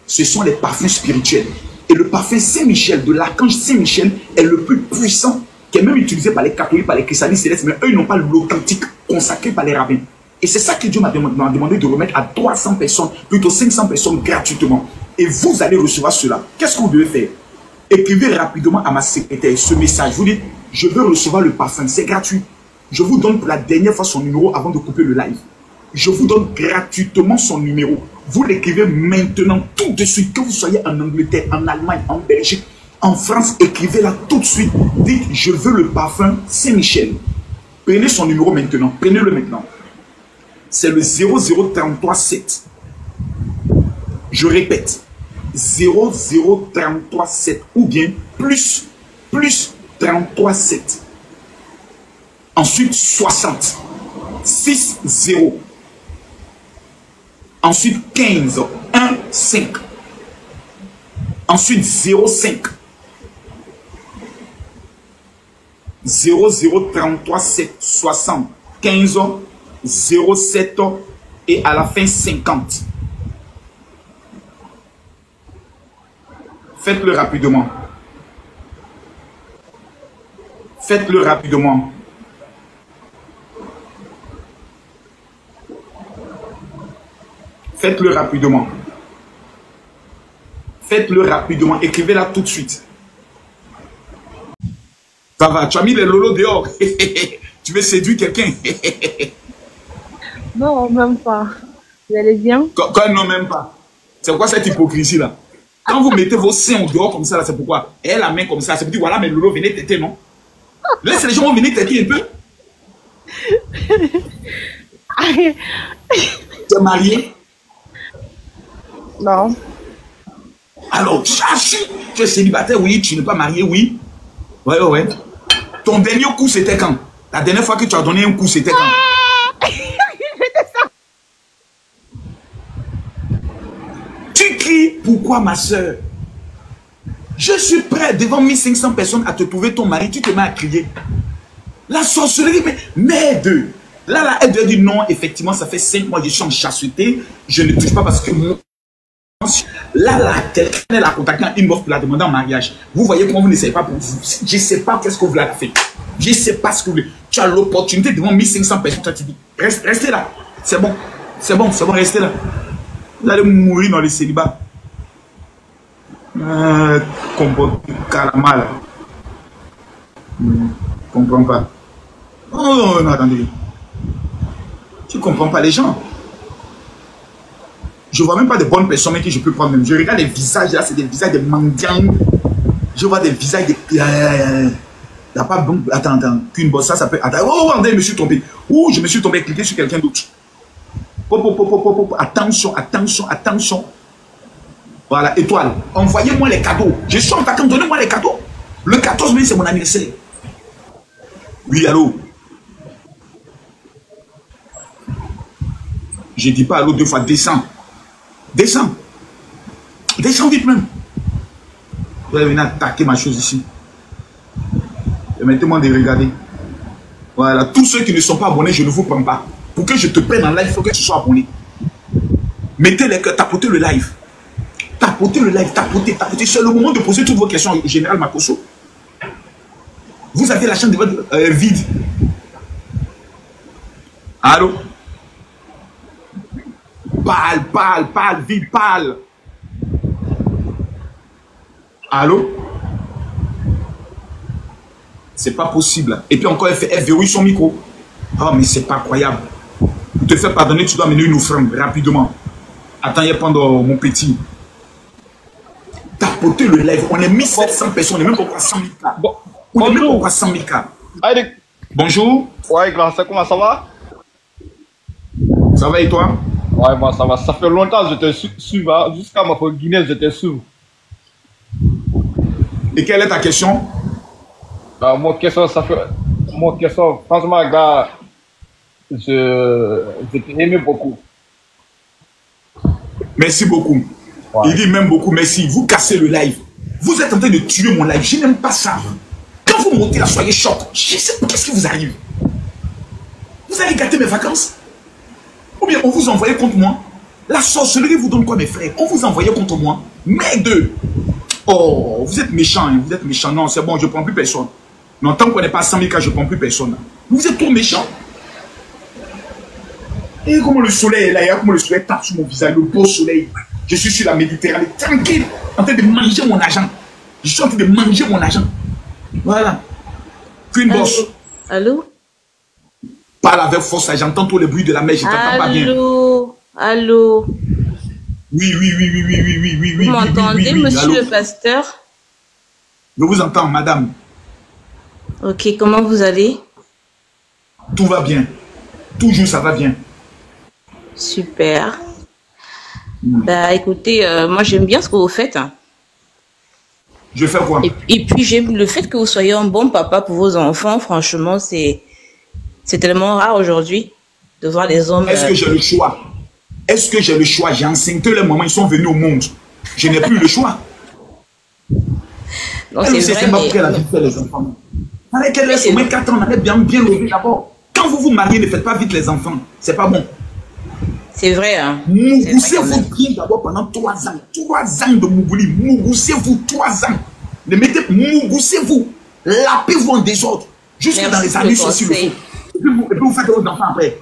Ce sont les parfums spirituels. Et le parfum Saint-Michel, de l'archange Saint-Michel, est le plus puissant, qui est même utilisé par les catholiques, par les christianistes célestes, mais eux, ils n'ont pas l'authentique consacré par les rabbins. Et c'est ça que Dieu m'a demandé de remettre à 300 personnes, plutôt 500 personnes gratuitement. Et vous allez recevoir cela. Qu'est-ce que vous devez faire? Écrivez rapidement à ma secrétaire ce message. Vous dites, je veux recevoir le parfum, c'est gratuit. Je vous donne pour la dernière fois son numéro avant de couper le live. Je vous donne gratuitement son numéro. Vous l'écrivez maintenant, tout de suite. Que vous soyez en Angleterre, en Allemagne, en Belgique, en France, écrivez-la tout de suite. Dites, je veux le parfum Saint-Michel. Prenez son numéro maintenant. Prenez-le maintenant. C'est le 00337. Je répète. 00337 ou bien plus 337. Ensuite 60. 60. Ensuite 15. 15. Ensuite 05. 00337 60 15 07 et à la fin 50. Faites-le rapidement. Faites-le rapidement. Faites-le rapidement. Faites-le rapidement. Écrivez-la tout de suite. Ça va, tu as mis les lolos dehors. Tu veux séduire quelqu'un. Non, même pas. Vous allez bien? Quand non, même pas. C'est quoi cette hypocrisie-là? Quand vous mettez vos seins dehors comme ça, c'est pourquoi? Et la main comme ça, c'est pour dire, voilà, mes lolos, venez têter, non? Laisse les gens venir têter un peu. Tu es marié? Non. Alors, tu es célibataire, oui. Tu n'es pas marié, oui. Ouais. Ton dernier coup, c'était quand? La dernière fois que tu as donné un coup, c'était quand? Tu cries, pourquoi ma soeur? Je suis prêt devant 1500 personnes à te trouver ton mari, tu te mets à crier. La sorcellerie, mais m'aide. Là, elle doit dire non, effectivement, ça fait 5 mois que je suis en chasteté, je ne touche pas parce que là, quelqu'un l'a contacté en inbox pour la demander en mariage. Vous voyez comment vous ne savez pas pour vous. Je ne sais pas qu'est-ce que vous l'avez fait. Je ne sais pas ce que vous voulez. Tu as l'opportunité devant 1500 personnes, toi tu dis, restez là. C'est bon, restez là. Vous allez mourir dans le célibat. Comporte carrément là. Comprends pas. Oh non, attendez. Tu comprends pas les gens. Je vois même pas de bonnes personnes que je peux prendre même. Je regarde les visages là, c'est des visages de mendiants. Je vois des visages de... Il n'y a pas bon... Attends, qu'une bosse, ça peut... Attends, oh, attendez, je me suis tombé. Ouh, je me suis tombé, cliqué sur quelqu'un d'autre. Attention. Voilà, étoile. Envoyez-moi les cadeaux. Je suis en vacances, donnez-moi les cadeaux. Le 14 mai, c'est mon anniversaire. Oui, allô? Je dis pas allô 2 fois, descends. Descends vite même. Vous allez venir attaquer ma chose ici. Permettez-moi de regarder. Voilà, tous ceux qui ne sont pas abonnés, je ne vous prends pas. Pour que je te prenne en live, il faut que tu sois abonné. Mettez les cœurs, tapotez le live. Tapotez. C'est le moment de poser toutes vos questions au général Makosso. Vous avez la chaîne de votre vide. Allô? Parle, vite, parle. Allô? C'est pas possible. Et puis encore, elle verrouille son micro. Oh, mais c'est pas croyable. Pour te faire pardonner, tu dois amener une offrande rapidement. Attends, il y a pendant mon petit. Tapoter le live. On est 1700 personnes, on est même pas 100 000 cas. Bon, on est même pas 100 000 cas. Allez. Bonjour. Ouais, grand, comment ça va? Ça va et toi? Ouais, moi ça va. Ça fait longtemps que je te suis, jusqu'à ma Guinée, je te suis. Et quelle est ta question? Mon question, franchement, gars, je t'aimais beaucoup. Merci beaucoup. Ouais. Il dit même beaucoup merci. Vous cassez le live. Vous êtes en train de tuer mon live. Je n'aime pas ça. Quand vous montez là, soyez choc. Je sais pas qu'est-ce qui vous arrive. Vous allez gâter mes vacances? Ou bien on vous envoyait contre moi? La sorcellerie vous donne quoi, mes frères? On vous envoyait contre moi? Merde! Oh, vous êtes méchants, hein, vous êtes méchants. Non, c'est bon, je ne prends plus personne. Non, tant qu'on n'est pas à 100 000 cas, je ne prends plus personne. Vous êtes trop méchants. Et comment le soleil est là, et comment le soleil tape sur mon visage, le beau soleil. Je suis sur la Méditerranée, tranquille, en train de manger mon argent. Je suis en train de manger mon argent. Voilà. Queen Boss. Allô? Parle avec force, j'entends tout le bruit de la mer, je t'entends pas bien. Allô? Oui. Vous m'entendez, monsieur le pasteur? Je vous entends, madame. Ok, comment vous allez? Tout va bien. Toujours, ça va bien. Super. Bah, écoutez, moi, j'aime bien ce que vous faites. Hein. Je fais quoi? Et puis, j'aime le fait que vous soyez un bon papa pour vos enfants. Franchement, c'est tellement rare aujourd'hui de voir les hommes... Est-ce que j'ai le choix? Est-ce que j'ai le choix? J'ai enceinté les moments, ils sont venus au monde. Je n'ai plus le choix. Non, c'est vrai. C'est qu'elle a vite fait les enfants. Fallait qu'elle laisse au moins 4 ans, on avait bien levé d'abord. Quand vous vous mariez, ne faites pas vite les enfants. C'est pas bon. C'est vrai, hein. Mougoussez-vous bien d'abord pendant 3 ans. 3 ans de Mougouli. Mougoussez-vous 3 ans. Ne mettez, mougoussez-vous. Lapez-vous en désordre. Jusque dans les années aussi le faut. Et puis vous faites vos enfants après.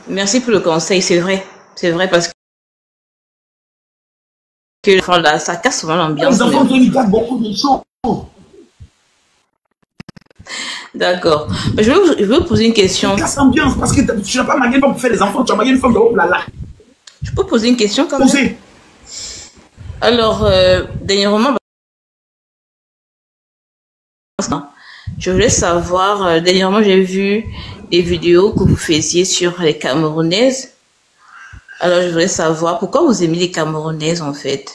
Merci pour le conseil, c'est vrai. C'est vrai parce que là, ça casse souvent l'ambiance. Les enfants ils gardent beaucoup de choses. D'accord. Je vais vous poser une question. Ça casse l'ambiance parce que tu n'as pas marié une femme pour faire les enfants, tu as marié une femme pour là. Je peux poser une question quand même? Alors, dernièrement, je voulais savoir, dernièrement j'ai vu des vidéos que vous faisiez sur les Camerounaises. Alors je voudrais savoir pourquoi vous aimez les Camerounaises en fait.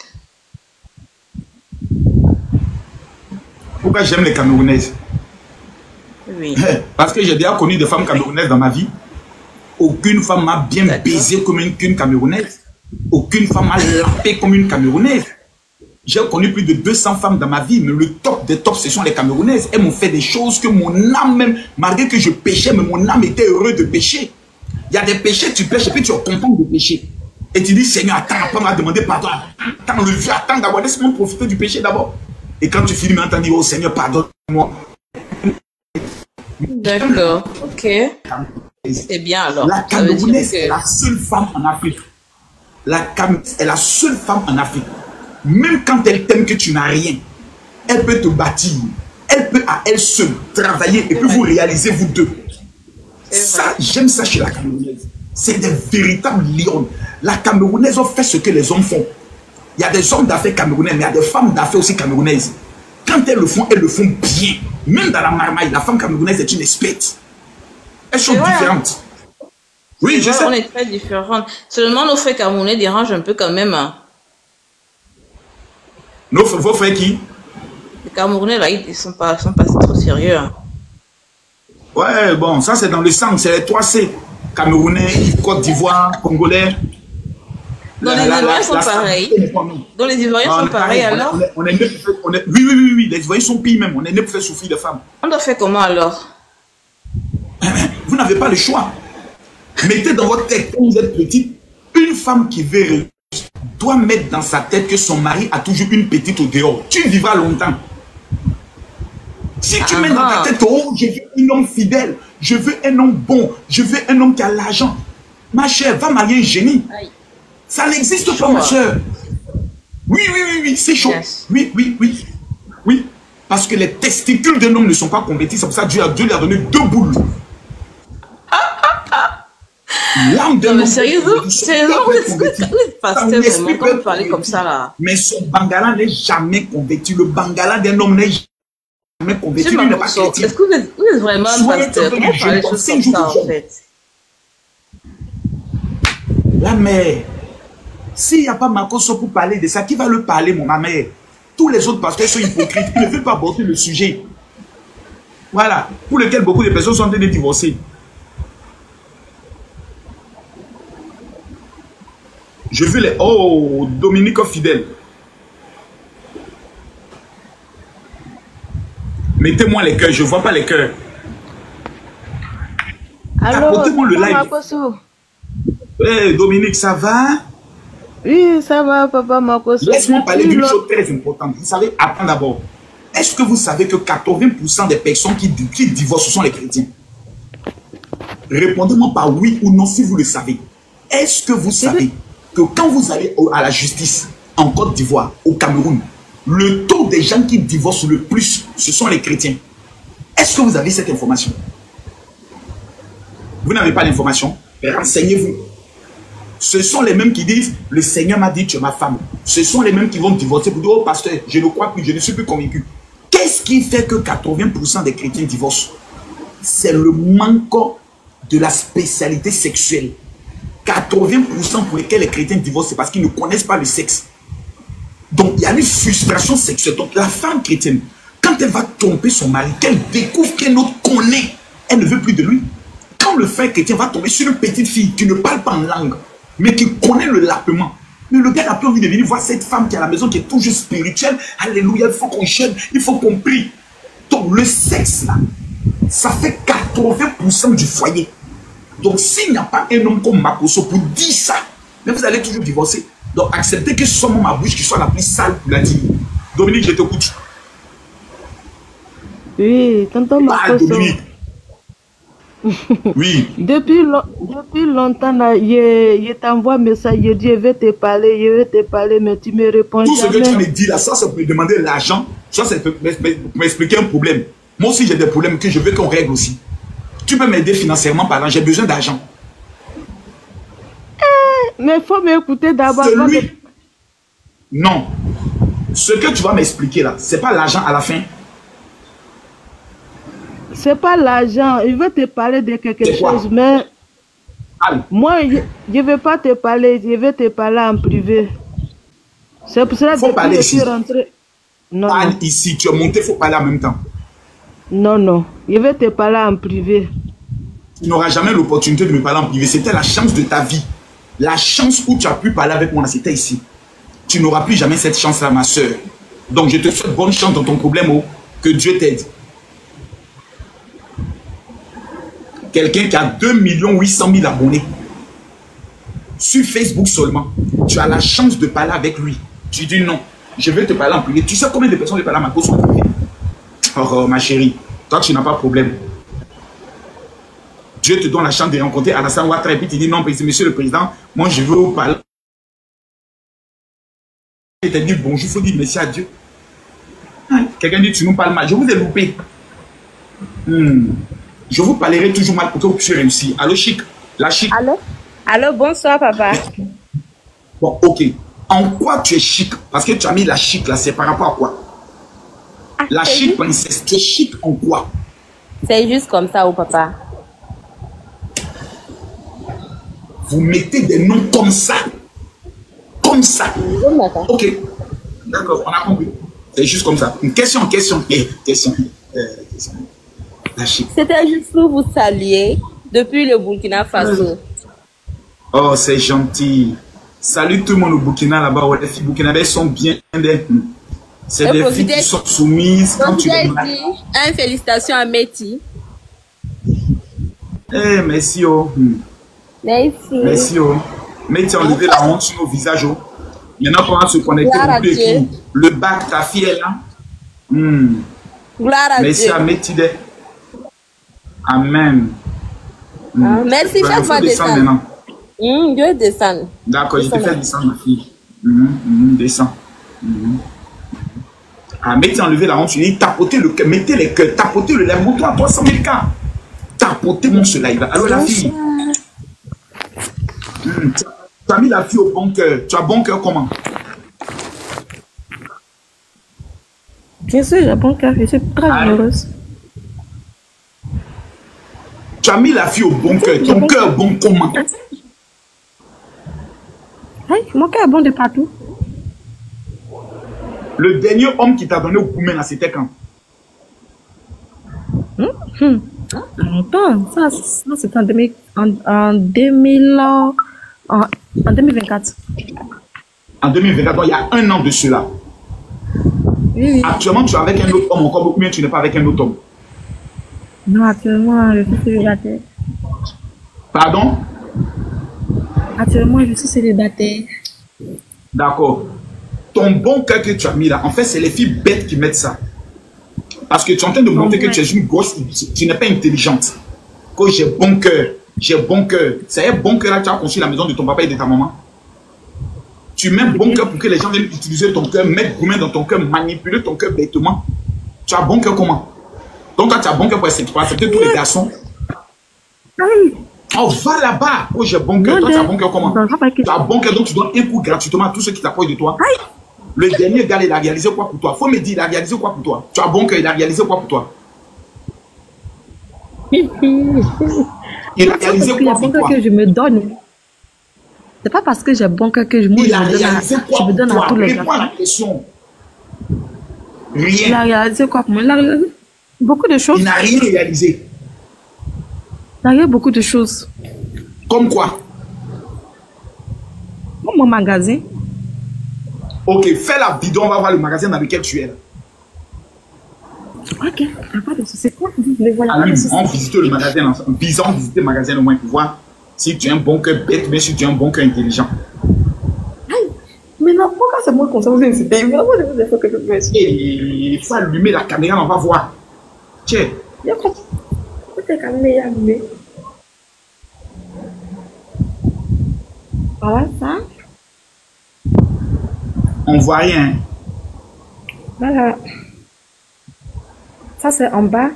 Pourquoi j'aime les Camerounaises? Oui. Parce que j'ai déjà connu des femmes camerounaises dans ma vie. Aucune femme m'a bien baisé comme une Camerounaise. Aucune femme m'a lapé comme une Camerounaise. J'ai connu plus de 200 femmes dans ma vie, mais le top des tops, ce sont les Camerounaises. Elles m'ont fait des choses que mon âme même, malgré que je péchais, mais mon âme était heureuse de pécher. Il y a des péchés, tu pêches et puis tu es content de pécher. Et tu dis, Seigneur, attends, après m'a demandé pardon. Attends le vieux, attends d'abord, laisse-moi profiter du péché d'abord. Et quand tu finis, maintenant, tu dis, oh Seigneur, pardonne-moi. D'accord, ok. C'est bien alors. La Camerounaise est la seule femme en Afrique. La Camerounaise est la seule femme en Afrique. Même quand elle t'aime que tu n'as rien, elle peut te bâtir. Elle peut à elle seule travailler et puis vous réaliser vous deux. Ça, j'aime ça chez la Camerounaise. C'est des véritables lions. La Camerounaise fait ce que les hommes font. Il y a des hommes d'affaires camerounais, mais il y a des femmes d'affaires aussi camerounaises. Quand elles le font bien. Même dans la marmaille, la femme camerounaise est une experte. Elles sont différentes. Oui, je sais. On est très différentes. Seulement nos frères camerounais dérangent un peu quand même. Hein. Vos frères qui? Les Camerounais, là, ils sont pas trop sérieux. Hein. Ouais, bon, ça c'est dans le sang, c'est les 3C. Camerounais, Côte d'Ivoire, Congolais. Donc les Ivoiriens sont pareils. Donc les Ivoiriens sont pareils alors? Oui, les Ivoiriens sont pires même. On est né pour faire souffrir les femmes. On doit faire comment alors? Vous n'avez pas le choix. Mettez dans votre tête, quand vous êtes petite, une femme qui veut réussir doit mettre dans sa tête que son mari a toujours une petite au dehors. Tu vivras longtemps. Si tu mets dans ta tête, oh, je veux un homme fidèle, je veux un homme bon, je veux un homme qui a l'argent. Ma chère, va marier un génie. Aïe. Ça n'existe pas, ma chère. Oui, c'est chaud. Yes. Oui. Parce que les testicules d'un homme ne sont pas convertis. C'est pour ça que Dieu lui a donné 2 boules. L'âme d'un homme. Sérieusement, pasteur, vraiment, quand vous parlez comme ça là. Mais son bangala n'est jamais converti. Le bangala d'un homme n'est jamais converti. Est-ce que vous êtes vraiment un pasteur? Comment vous parlez des choses comme ça en fait? La mère. S'il n'y a pas Makoso pour parler de ça, qui va le parler, ma mère? Tous les autres pasteurs sont hypocrites. Ils ne veulent pas aborder le sujet. Voilà. Pour lequel beaucoup de personnes sont en train de divorcer. Je veux les... Oh, Dominique fidèle. Mettez-moi les cœurs. Je ne vois pas les cœurs. Apportez-moi le live. Hey, Dominique, ça va? Oui, ça va, papa Makoso. Laisse-moi parler d'une chose très importante. Vous savez, attends d'abord. Est-ce que vous savez que 80% des personnes qui divorcent sont les chrétiens? Répondez-moi par oui ou non si vous le savez. Est-ce que vous savez que quand vous allez à la justice en Côte d'Ivoire, au Cameroun, le taux des gens qui divorcent le plus, ce sont les chrétiens? Est-ce que vous avez cette information? Vous n'avez pas l'information? Renseignez-vous. Ce sont les mêmes qui disent, le Seigneur m'a dit, tu es ma femme. Ce sont les mêmes qui vont divorcer pour dire, oh pasteur, je ne crois plus, je ne suis plus convaincu. Qu'est-ce qui fait que 80% des chrétiens divorcent? C'est le manque de la spécialité sexuelle. 80% pour lesquels les chrétiens divorcent, c'est parce qu'ils ne connaissent pas le sexe. Donc, il y a une frustration sexuelle. Donc, la femme chrétienne, quand elle va tromper son mari, qu'elle découvre qu'un autre connaît, elle ne veut plus de lui. Quand le frère chrétien va tomber sur une petite fille qui ne parle pas en langue, mais qui connaît le lapement, mais le gars n'a plus envie de venir voir cette femme qui est à la maison, qui est toujours spirituelle. Alléluia, il faut qu'on chaîne, il faut qu'on prie. Donc, le sexe, là, ça fait 80% du foyer. Donc, s'il n'y a pas un homme comme Makoso pour dire ça, mais vous allez toujours divorcer. Donc, acceptez que ce soit ma bouche qui soit la plus sale pour la dire. Dominique, je t'écoute. Oui, tonton Makoso. Dominique. Oui. Depuis longtemps, je t'envoie un message, je dis, je vais te parler, mais tu me réponds tout jamais. Tout ce que tu me dis là, ça c'est pour me demander l'argent, ça c'est pour m'expliquer un problème. Moi aussi j'ai des problèmes que je veux qu'on règle aussi. Tu peux m'aider financièrement parlant, j'ai besoin d'argent. Mais il faut m'écouter d'abord. Non. Ce que tu vas m'expliquer là, c'est pas l'argent à la fin. C'est pas l'argent. Il veut te parler de quelque chose, mais moi, je ne vais pas te parler. Je vais te parler en privé. C'est pour ça que je suis rentré. Non, parle ici. Tu es monté, il faut parler en même temps. Non. Je vais te parler en privé. Tu n'auras jamais l'opportunité de me parler en privé. C'était la chance de ta vie. La chance où tu as pu parler avec moi, c'était ici. Tu n'auras plus jamais cette chance-là, ma soeur. Donc, je te souhaite bonne chance dans ton problème. Oh, que Dieu t'aide. Quelqu'un qui a 2 800 000 abonnés sur Facebook seulement. Tu as la chance de parler avec lui. Tu dis non, je vais te parler en privé. Tu sais combien de personnes lui parlent à ma cause en privé? Oh, ma chérie, toi, tu n'as pas de problème. Dieu te donne la chance de rencontrer Alassane Ouattara et puis tu dis non, monsieur le président, moi, je veux vous parler. Il t'a dit bonjour, il faut dire merci à Dieu. Quelqu'un dit tu nous parles mal. Je vous ai loupé. Je vous parlerai toujours mal pour que vous puissiez réussir. Allô, Chic? La Chic? Allô? Allô, bonsoir, papa. Bon, ok. En quoi tu es chic? Parce que tu as mis la chic là, c'est par rapport à quoi? La chic princesse, tu es chic en quoi? C'est juste comme ça, oh papa. Vous mettez des noms comme ça. Comme ça. Ok. D'accord, on a compris. C'est juste comme ça. Une question. Question. La chic. C'était juste pour vous saluer depuis le Burkina Faso. Oh, c'est gentil. Salut tout le monde au Burkina là-bas. Ouais, les filles burkinabées sont bien. C'est des filles qui sont soumises. Quand tu les dis, félicitations à Métis. Eh, merci oh. Merci. Merci oh. Métis a enlevé la honte sur nos visages oh. Maintenant, on va se connecter au plus. Le bac, ta fille est là. Gloire à merci Dieu. À Métis. Amen. Merci, fais-moi descendre. Je vais descendre. D'accord, je te fais descendre, ma fille. Descends. Ah, mettez enlever la honte, tu dis tapotez le cœur, mettez les cœurs, tapotez le lèvre, montre-toi à 300 000 cas. Tapotez mon ce live. Alors la fille, tu as mis la fille au bon cœur. Tu as bon cœur comment? Bien sûr, j'ai bon cœur, je suis très heureuse. Tu as mis la fille au bon cœur. Ton cœur bon comment? Oui, mon cœur est bon de partout. Le dernier homme qui t'a donné au Koumen, c'était quand? Longtemps. Ça c'était en 2024. En 2024, il y a 1 an de cela. Oui. Actuellement, tu es avec un autre homme encore, ou bien tu n'es pas avec un autre homme? Non, actuellement, je suis célibataire. Pardon? Actuellement, je suis célibataire. D'accord. Ton bon cœur que tu as mis là, en fait, c'est les filles bêtes qui mettent ça. Parce que tu es en train de montrer que tu es une grosse, tu n'es pas intelligente. Que j'ai bon cœur, j'ai bon cœur. C'est un bon cœur là, tu as construit la maison de ton papa et de ta maman. Tu mets bon cœur pour que les gens viennent utiliser ton cœur, mettre gourmet dans ton cœur, manipuler ton cœur bêtement. Tu as bon cœur comment? Donc toi, tu as bon cœur pour accepter tous les garçons. Oh, va là-bas. Oh, j'ai bon cœur. Toi, tu as bon cœur comment? Tu as bon cœur, donc tu donnes un coup gratuitement à tous ceux qui t'approchent de toi. Le dernier gars, il a réalisé quoi pour toi? Faut me dire, il a réalisé quoi pour toi? Tu as bon cœur, il a réalisé quoi pour toi? Il a réalisé quoi pour toi? Que je me donne. C'est pas parce que j'ai bon cœur que je me donne à tous les gars. Réponds à la question. Rien. Il a réalisé quoi pour moi? Il a réalisé beaucoup de choses. Il n'a rien réalisé. Il a réalisé beaucoup de choses. Comme quoi? Comme mon magasin. Ok, fais la vidéo, on va voir le magasin dans lequel tu es. Ok, pas de soucis. Quoi vous voulez voir on visite le magasin, visons visiter le magasin au moins pour voir si tu as un bon cœur bête, mais si tu as un bon cœur intelligent. Mais non, pourquoi c'est moi comme ça vous incitez? Il faut allumer la caméra, on va voir. Tiens. Voilà ça. On voit rien. Voilà. Ça, c'est en bas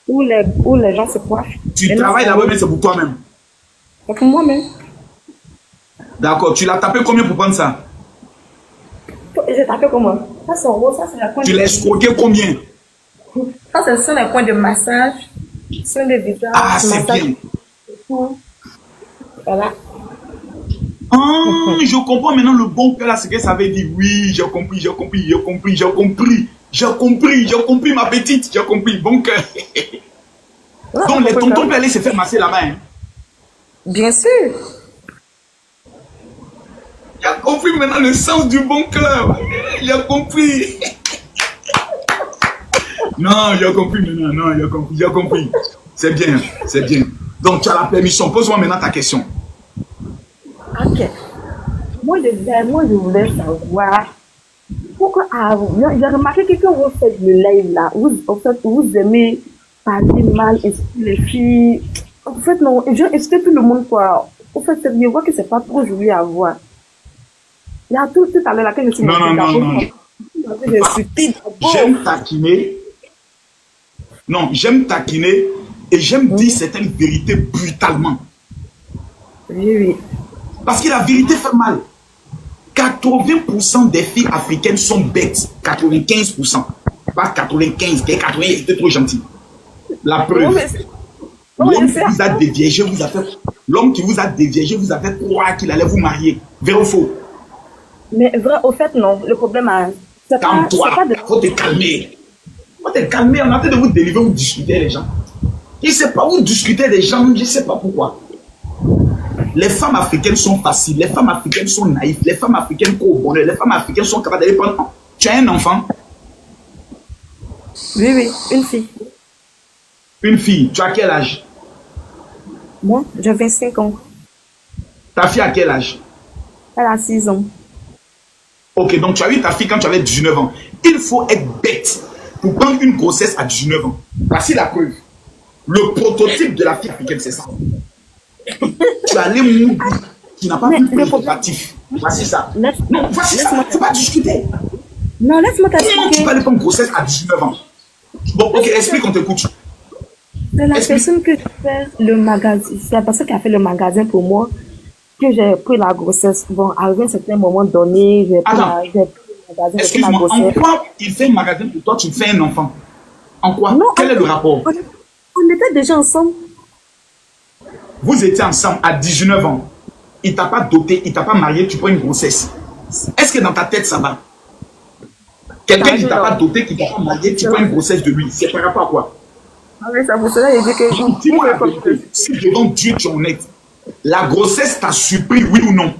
où les gens se coiffent. Tu travailles là-bas, mais c'est pour toi-même. C'est pour moi-même. D'accord. Tu l'as tapé combien pour prendre ça? J'ai tapé comment? Ça, c'est en haut. Ça, c'est la coin. Tu l'as escroqué combien? Ça, ce sont les coins de massage. Ce sont les visages. Ah, c'est bien. Voilà. Je comprends maintenant le bon cœur là, ce que ça veut dire. Oui, j'ai compris ma petite, j'ai compris, bon cœur. Donc les tontons peuvent aller se faire masser la main. Bien sûr. compris maintenant le sens du bon cœur. Il a compris. Non, il a compris maintenant. Non, il a compris. C'est bien, c'est bien. Donc, tu as la permission. Pose-moi maintenant ta question. Ok. Moi, je voulais savoir pourquoi. J'ai remarqué que quand vous faites le live là, vous aimez parler mal, expliquer les filles. En fait, non, expliquer tout le monde quoi. En fait, je vois que c'est pas trop joli à voir. Il y a tout à l'heure laquelle je suis. Non. J'aime taquiner. Non, j'aime taquiner et j'aime dire certaines vérités brutalement. Oui. Parce que la vérité fait mal. 80% des filles africaines sont bêtes. 95%. Pas 95, 80, c'était trop gentil. La preuve. L'homme qui vous a déviégé vous a fait. L'homme qui vous a déviégé vous a fait croire qu'il allait vous marier. Vrai ou faux? Mais vrai, au fait, non. Le problème, c'est pas. Calme-toi. Faut te calmer. Faut te calmer. On a train de vous délivrer, vous discutez les gens. Je ne sais pas, vous discutez des gens, je ne sais pas pourquoi. Les femmes africaines sont faciles, les femmes africaines sont naïves, les femmes africaines croient au bonheur, les femmes africaines sont capables d'aller prendre. Tu as un enfant? Oui, une fille. Une fille, tu as quel âge? Moi, j'ai 25 ans. Ta fille a quel âge? Elle a 6 ans. Ok, donc tu as eu ta fille quand tu avais 19 ans. Il faut être bête pour prendre une grossesse à 19 ans. Voici la preuve. Le prototype de la fille africaine, c'est ça. Tu as les mots qui n'ont pas pu préservatif. Voici ça. Non, voici ça. Il ne faut pas discuter. Non, laisse-moi t'expliquer. Comment tu peux aller prendre une grossesse à 19 ans? Bon, ok, explique, on t'écoute. C'est la personne que fait le magasin. C'est la personne qui a fait le magasin pour moi que j'ai pris la grossesse. Bon, arrivé à un certain moment donné, j'ai pris le magasin. Excuse-moi, en quoi il fait un magasin pour toi, tu fais un enfant? En quoi? Non, quel est le rapport? On était déjà ensemble. Vous étiez ensemble à 19 ans. Il t'a pas doté, il t'a pas marié, tu prends une grossesse. Est-ce que dans ta tête ça va? Quelqu'un qui t'a pas doté, qui t'a pas marié, tu prends une grossesse de lui. C'est par rapport à quoi? Ça vous cela, il dit que... Dis-moi la vérité. Si devant Dieu tu es honnête, la grossesse t'a surpris, oui ou non?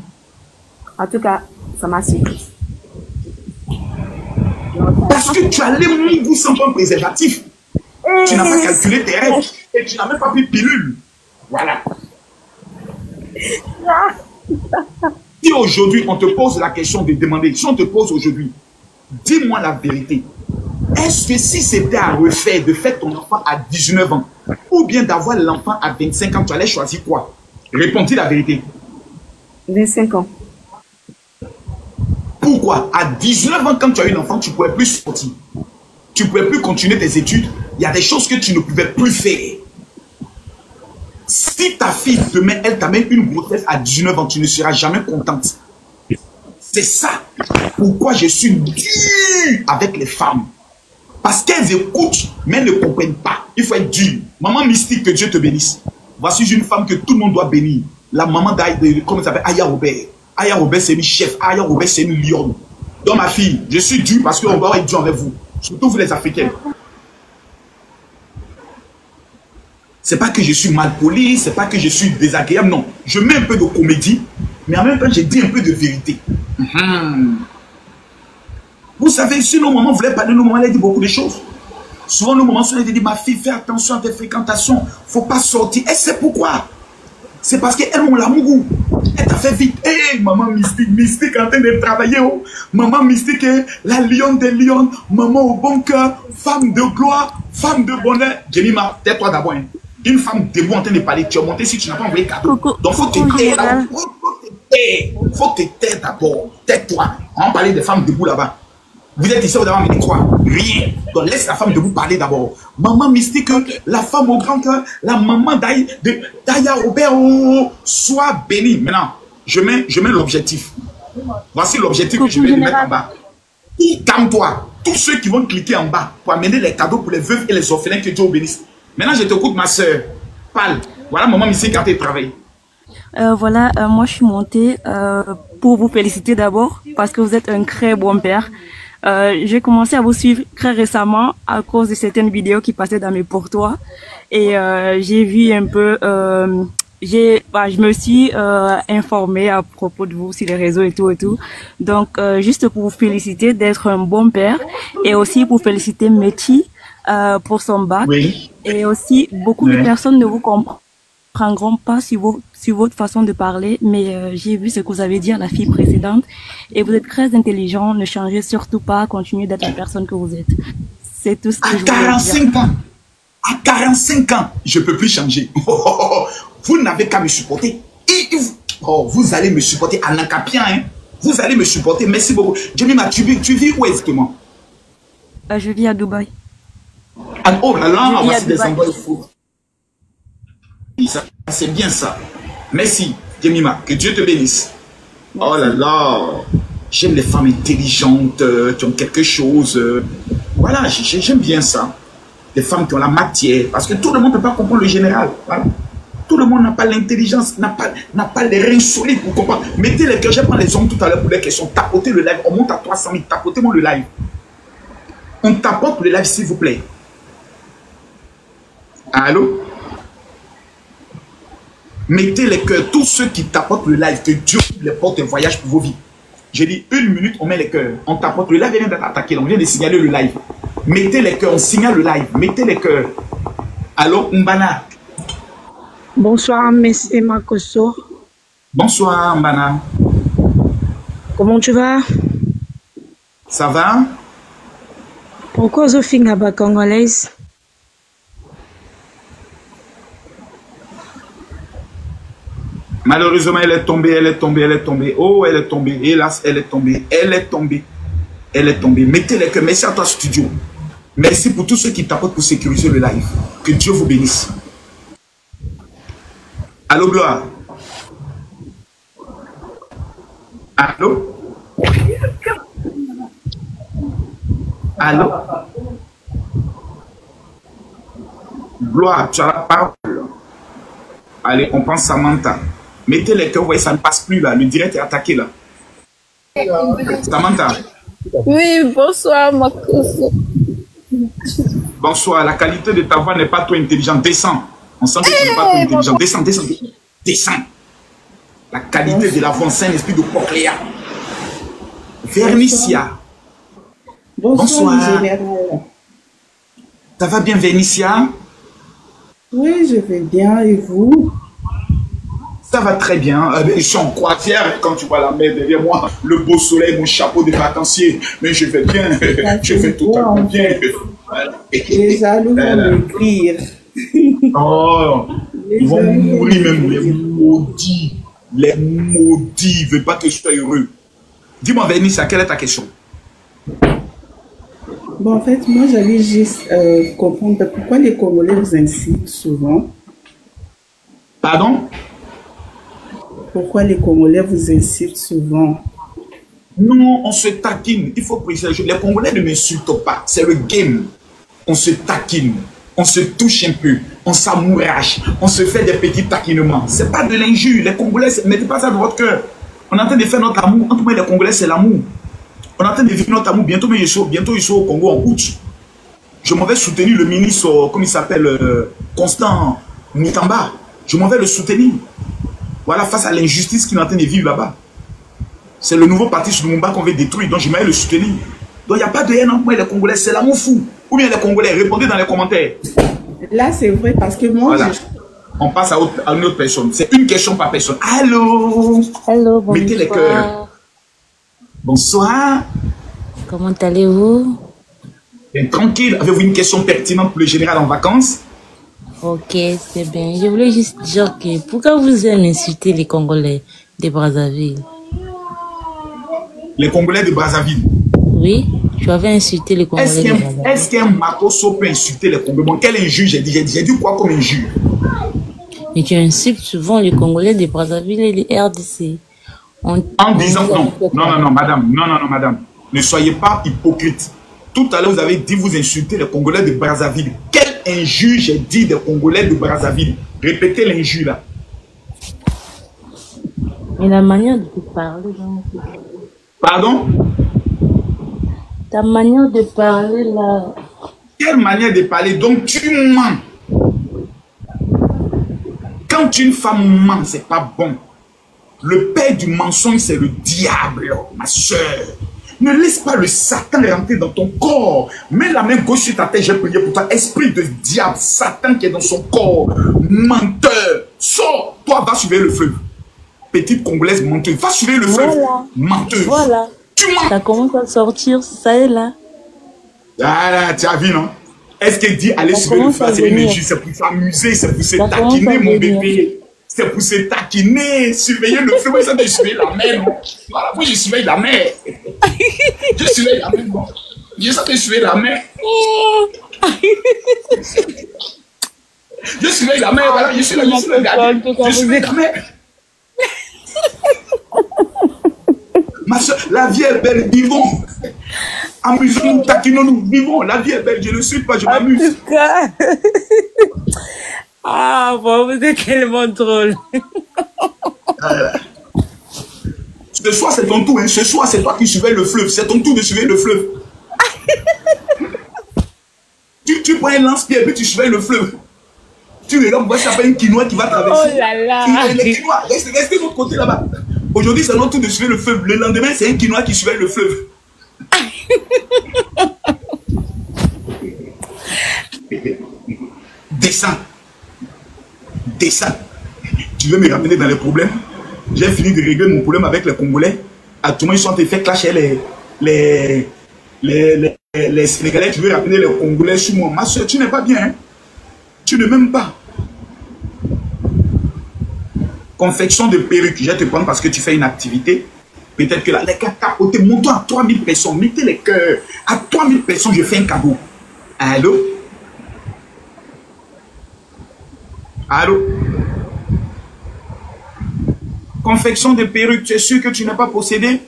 En tout cas, ça m'a surpris. Parce que tu as les mots sans prendre préservatif. Tu n'as pas calculé tes règles et tu n'as même pas pris pilule. Voilà. Si aujourd'hui on te pose la question de demander, si on te pose aujourd'hui, dis-moi la vérité. Est-ce que si c'était à refaire de faire ton enfant à 19 ans ou bien d'avoir l'enfant à 25 ans, tu allais choisir quoi? Réponds-tu la vérité? 25 ans. Pourquoi? À 19 ans, quand tu as eu l'enfant, tu ne pouvais plus sortir. Tu ne pouvais plus continuer tes études. Il y a des choses que tu ne pouvais plus faire. Si ta fille, demain, elle t'amène une grossesse à 19 ans, tu ne seras jamais contente. C'est ça. Pourquoi je suis dur avec les femmes. Parce qu'elles écoutent, mais elles ne comprennent pas. Il faut être dur. Maman mystique, que Dieu te bénisse. Voici une femme que tout le monde doit bénir. La maman d'Aïe, comment ça s'appelle? Aya Robert. Aya Robert, c'est une chef. Aya Robert, c'est une lionne. Donc, ma fille, je suis dur parce qu'on doit être dur avec vous. Surtout vous, les Africains. C'est pas que je suis mal poli, c'est pas que je suis désagréable, non. Je mets un peu de comédie, mais en même temps, je dis un peu de vérité. Vous savez, si nos mamans voulaient parler, nos mamans allaient dire beaucoup de choses. Souvent, nos mamans sont dit, ma fille, fais attention à tes fréquentations, faut pas sortir. Et c'est pourquoi? C'est parce qu'elles ont l'amour. Elle t'a fait vite. Hé, maman mystique, mystique en train de travailler. Oh. Maman mystique, la lionne des lions, maman au bon cœur, femme de gloire, femme de bonheur. Jemima, tais-toi d'abord. Hein. Une femme debout en train de parler, tu es monté si tu n'as pas envoyé cadeau. Donc, faut te taire là. Faut te taire d'abord. Tais-toi. On va parler des femmes debout là-bas. Vous êtes ici, vous avez amené quoi? Rien. Donc laisse la femme debout parler d'abord. Maman mystique, la femme au grand cœur, la maman d'Aya Robert, oh, sois bénie. Maintenant, je mets l'objectif. Voici l'objectif que je vais mettre en bas. Calme-toi. Tous ceux qui vont cliquer en bas pour amener les cadeaux pour les veuves et les orphelins, que Dieu bénisse. Maintenant, je t'écoute, ma soeur. Parle. Voilà maman mystique quand elle travaille. Voilà, moi je suis montée pour vous féliciter d'abord parce que vous êtes un très bon père. J'ai commencé à vous suivre très récemment à cause de certaines vidéos qui passaient dans mes portois et j'ai vu un peu je me suis informée à propos de vous sur les réseaux et tout. Donc, juste pour vous féliciter d'être un bon père et aussi pour féliciter Mechi pour son bac. Oui. Et aussi, beaucoup de personnes ne vous comprendront pas sur votre façon de parler, mais j'ai vu ce que vous avez dit à la fille précédente et vous êtes très intelligent. Ne changez surtout pas, continuez d'être la personne que vous êtes. C'est tout ce que je voulais dire. À 45 ans, à 45 ans, je ne peux plus changer. Vous n'avez qu'à me supporter. Vous allez me supporter à Nankapien. Hein? Vous allez me supporter. Merci beaucoup. Jemima, tu vis où exactement? Je vis à Dubaï. Oh là là, c'est des endroits fous. C'est bien ça. Merci, Jemima. Que Dieu te bénisse. Merci. Oh là là. J'aime les femmes intelligentes, qui ont quelque chose. Voilà, j'aime bien ça. Les femmes qui ont la matière. Parce que tout le monde ne peut pas comprendre le général. Voilà. Tout le monde n'a pas l'intelligence, n'a pas les reins solides pour comprendre. Mettez les cœurs, je prends les hommes tout à l'heure pour les questions. Tapotez le live, on monte à 300 000. Tapotez-moi le live. On tapote le live, s'il vous plaît. Allô? Mettez les cœurs, tous ceux qui tapotent le live, que Dieu les porte un voyage pour vos vies. J'ai dit 1 minute, on met les cœurs. On tapote le live, vient d'être attaqué. On vient de signaler le live. Mettez les cœurs, on signale le live. Mettez les cœurs. Allô, Mbana? Bonsoir, Monsieur Makoso. Bonsoir, Mbana. Comment tu vas? Ça va? Pourquoi Zofie n'a pas congolaise? Malheureusement, elle est tombée. Oh, elle est tombée. Hélas, elle est tombée. Mettez les cœurs. Merci à toi, studio. Merci pour tous ceux qui tapotent pour sécuriser le live. Que Dieu vous bénisse. Allô, Gloire? Allô? Allô? Gloire, tu as la parole. Allez, on prend Samantha. Mettez les cœurs, vous voyez, ça ne passe plus là. Le direct est attaqué là. Samantha. Oui, bonsoir, Makoso. Bonsoir, la qualité de ta voix n'est pas trop intelligente. Descends. On sent que tu n'es pas trop intelligent. Descends. La qualité de la voix, c'est un esprit de Pocléa. Vernicia. Bonsoir. Ça va bien, Vernicia? Oui, je vais bien. Et vous? Ça va très bien. Je suis en croisière quand tu vois la mer derrière moi, le beau soleil, mon chapeau de vacancier. Mais je vais bien. Je vais totalement bien. Les jaloux vont m'écrire. Oh, ils vont mourir même, les maudits. Les maudits. Ils ne veulent pas que je sois heureux. Dis-moi, Vernicia, quelle est ta question? Bon, en fait, moi, j'allais juste comprendre pourquoi les Congolais vous incitent souvent. Pardon? Pourquoi les Congolais vous incitent souvent? Non, on se taquine. Il faut préciser. Les Congolais ne m'insultent pas. C'est le game. On se taquine. On se touche un peu. On s'amourache. On se fait des petits taquinements. Ce n'est pas de l'injure. Les Congolais, ne mettez pas ça dans votre cœur. On est en train de faire notre amour. Entre moi et les Congolais, c'est l'amour. On est en train de vivre notre amour. Bientôt ils sont au Congo en août. Je m'en vais soutenir le ministre, comme il s'appelle, Constant Mutamba. Je m'en vais le soutenir. Voilà, face à l'injustice qu'il est en train de vivre là-bas. C'est le nouveau parti sur Lumumba qu'on veut détruire. Donc je m'en vais le soutenir. Donc il n'y a pas de haine entre moi et les Congolais. C'est l'amour fou. Ou bien les Congolais, répondez dans les commentaires. Là, c'est vrai parce que moi, voilà. On passe à une autre personne. C'est une question par personne. Allô? Allô, bonsoir. Mettez les cœurs. Bonsoir. Comment allez-vous? Bien, tranquille. Avez-vous une question pertinente pour le général en vacances? Ok, c'est bien. Je voulais juste dire que pourquoi vous aimez insulter les Congolais de Brazzaville? Les Congolais de Brazzaville? Oui, tu avais insulté les Congolais de Brazzaville. Est-ce qu'un Makoso peut insulter les Congolais? Bon, quel injure j'ai dit? J'ai dit quoi comme injure? Mais tu insultes souvent les Congolais de Brazzaville et les RDC. En disant non, madame. Ne soyez pas hypocrite. Tout à l'heure, vous avez dit vous insultez les Congolais de Brazzaville. Quelle injure j'ai dit des Congolais de Brazzaville? Répétez l'injure là. Mais la manière de te parler... Pardon? Ta manière de parler là... Quelle manière de parler? Donc tu mens. Quand Quand une femme ment, c'est pas bon. Le père du mensonge, c'est le diable, ma soeur. Ne laisse pas le Satan rentrer dans ton corps. Mets la main gauche sur ta tête, j'ai prié pour toi. Esprit de diable, Satan qui est dans son corps, menteur, sors. Toi, va suivre le fleuve. Petite Congolaise menteuse, va suivre le fleuve. Voilà. Menteuse. Voilà. Tu mens. Ça commence à sortir, ça est là. Voilà, tu as vu, non? Est-ce qu'elle dit aller suivre le fleuve? C'est l'énergie, c'est pour s'amuser, c'est pour se taquiner, mon bébé. C'est pour se taquiner, surveiller le fleuve. Ça, je surveille la mer. Voilà, moi, je surveille la mer. Je surveille la mer. Je sais que je surveille la mer. Je surveille la mer, voilà, je suis là, je suis le gardien. Je surveille la mer. Ma soeur, la vie est belle, vivons. Amusons-nous, taquinons-nous, vivons. La vie est belle, je ne suis pas, je m'amuse. En tout cas. Ah, bon, vous êtes tellement drôle. Ce soir, c'est ton tour. Hein. Ce soir, c'est toi qui surveilles le fleuve. C'est ton tour de surveiller le fleuve. tu prends un lance-pierre et puis tu surveilles le fleuve. Tu regardes, moi, ça s'appelle une quinoa qui va traverser. Oh là là. Les quinoa, restez de l'autre côté là-bas. Aujourd'hui, c'est notre tour de surveiller le fleuve. Le lendemain, c'est un quinoa qui surveille le fleuve. Descends. Descends. Tu veux me ramener dans les problèmes? J'ai fini de régler mon problème avec les Congolais. Actuellement, ils sont en train de faire clasher les Sénégalais. Tu veux ramener les Congolais sur moi. Ma soeur, tu n'es pas bien. Hein? Tu ne m'aimes pas. Confection de perruque. Je vais te prendre parce que tu fais une activité. Peut-être que là, les gars tapotés, montons à 3000 personnes. Mettez les cœurs. À 3000 personnes, je fais un cadeau. Allô? Allô? Confection de perruque, tu es sûr que tu n'es pas possédé?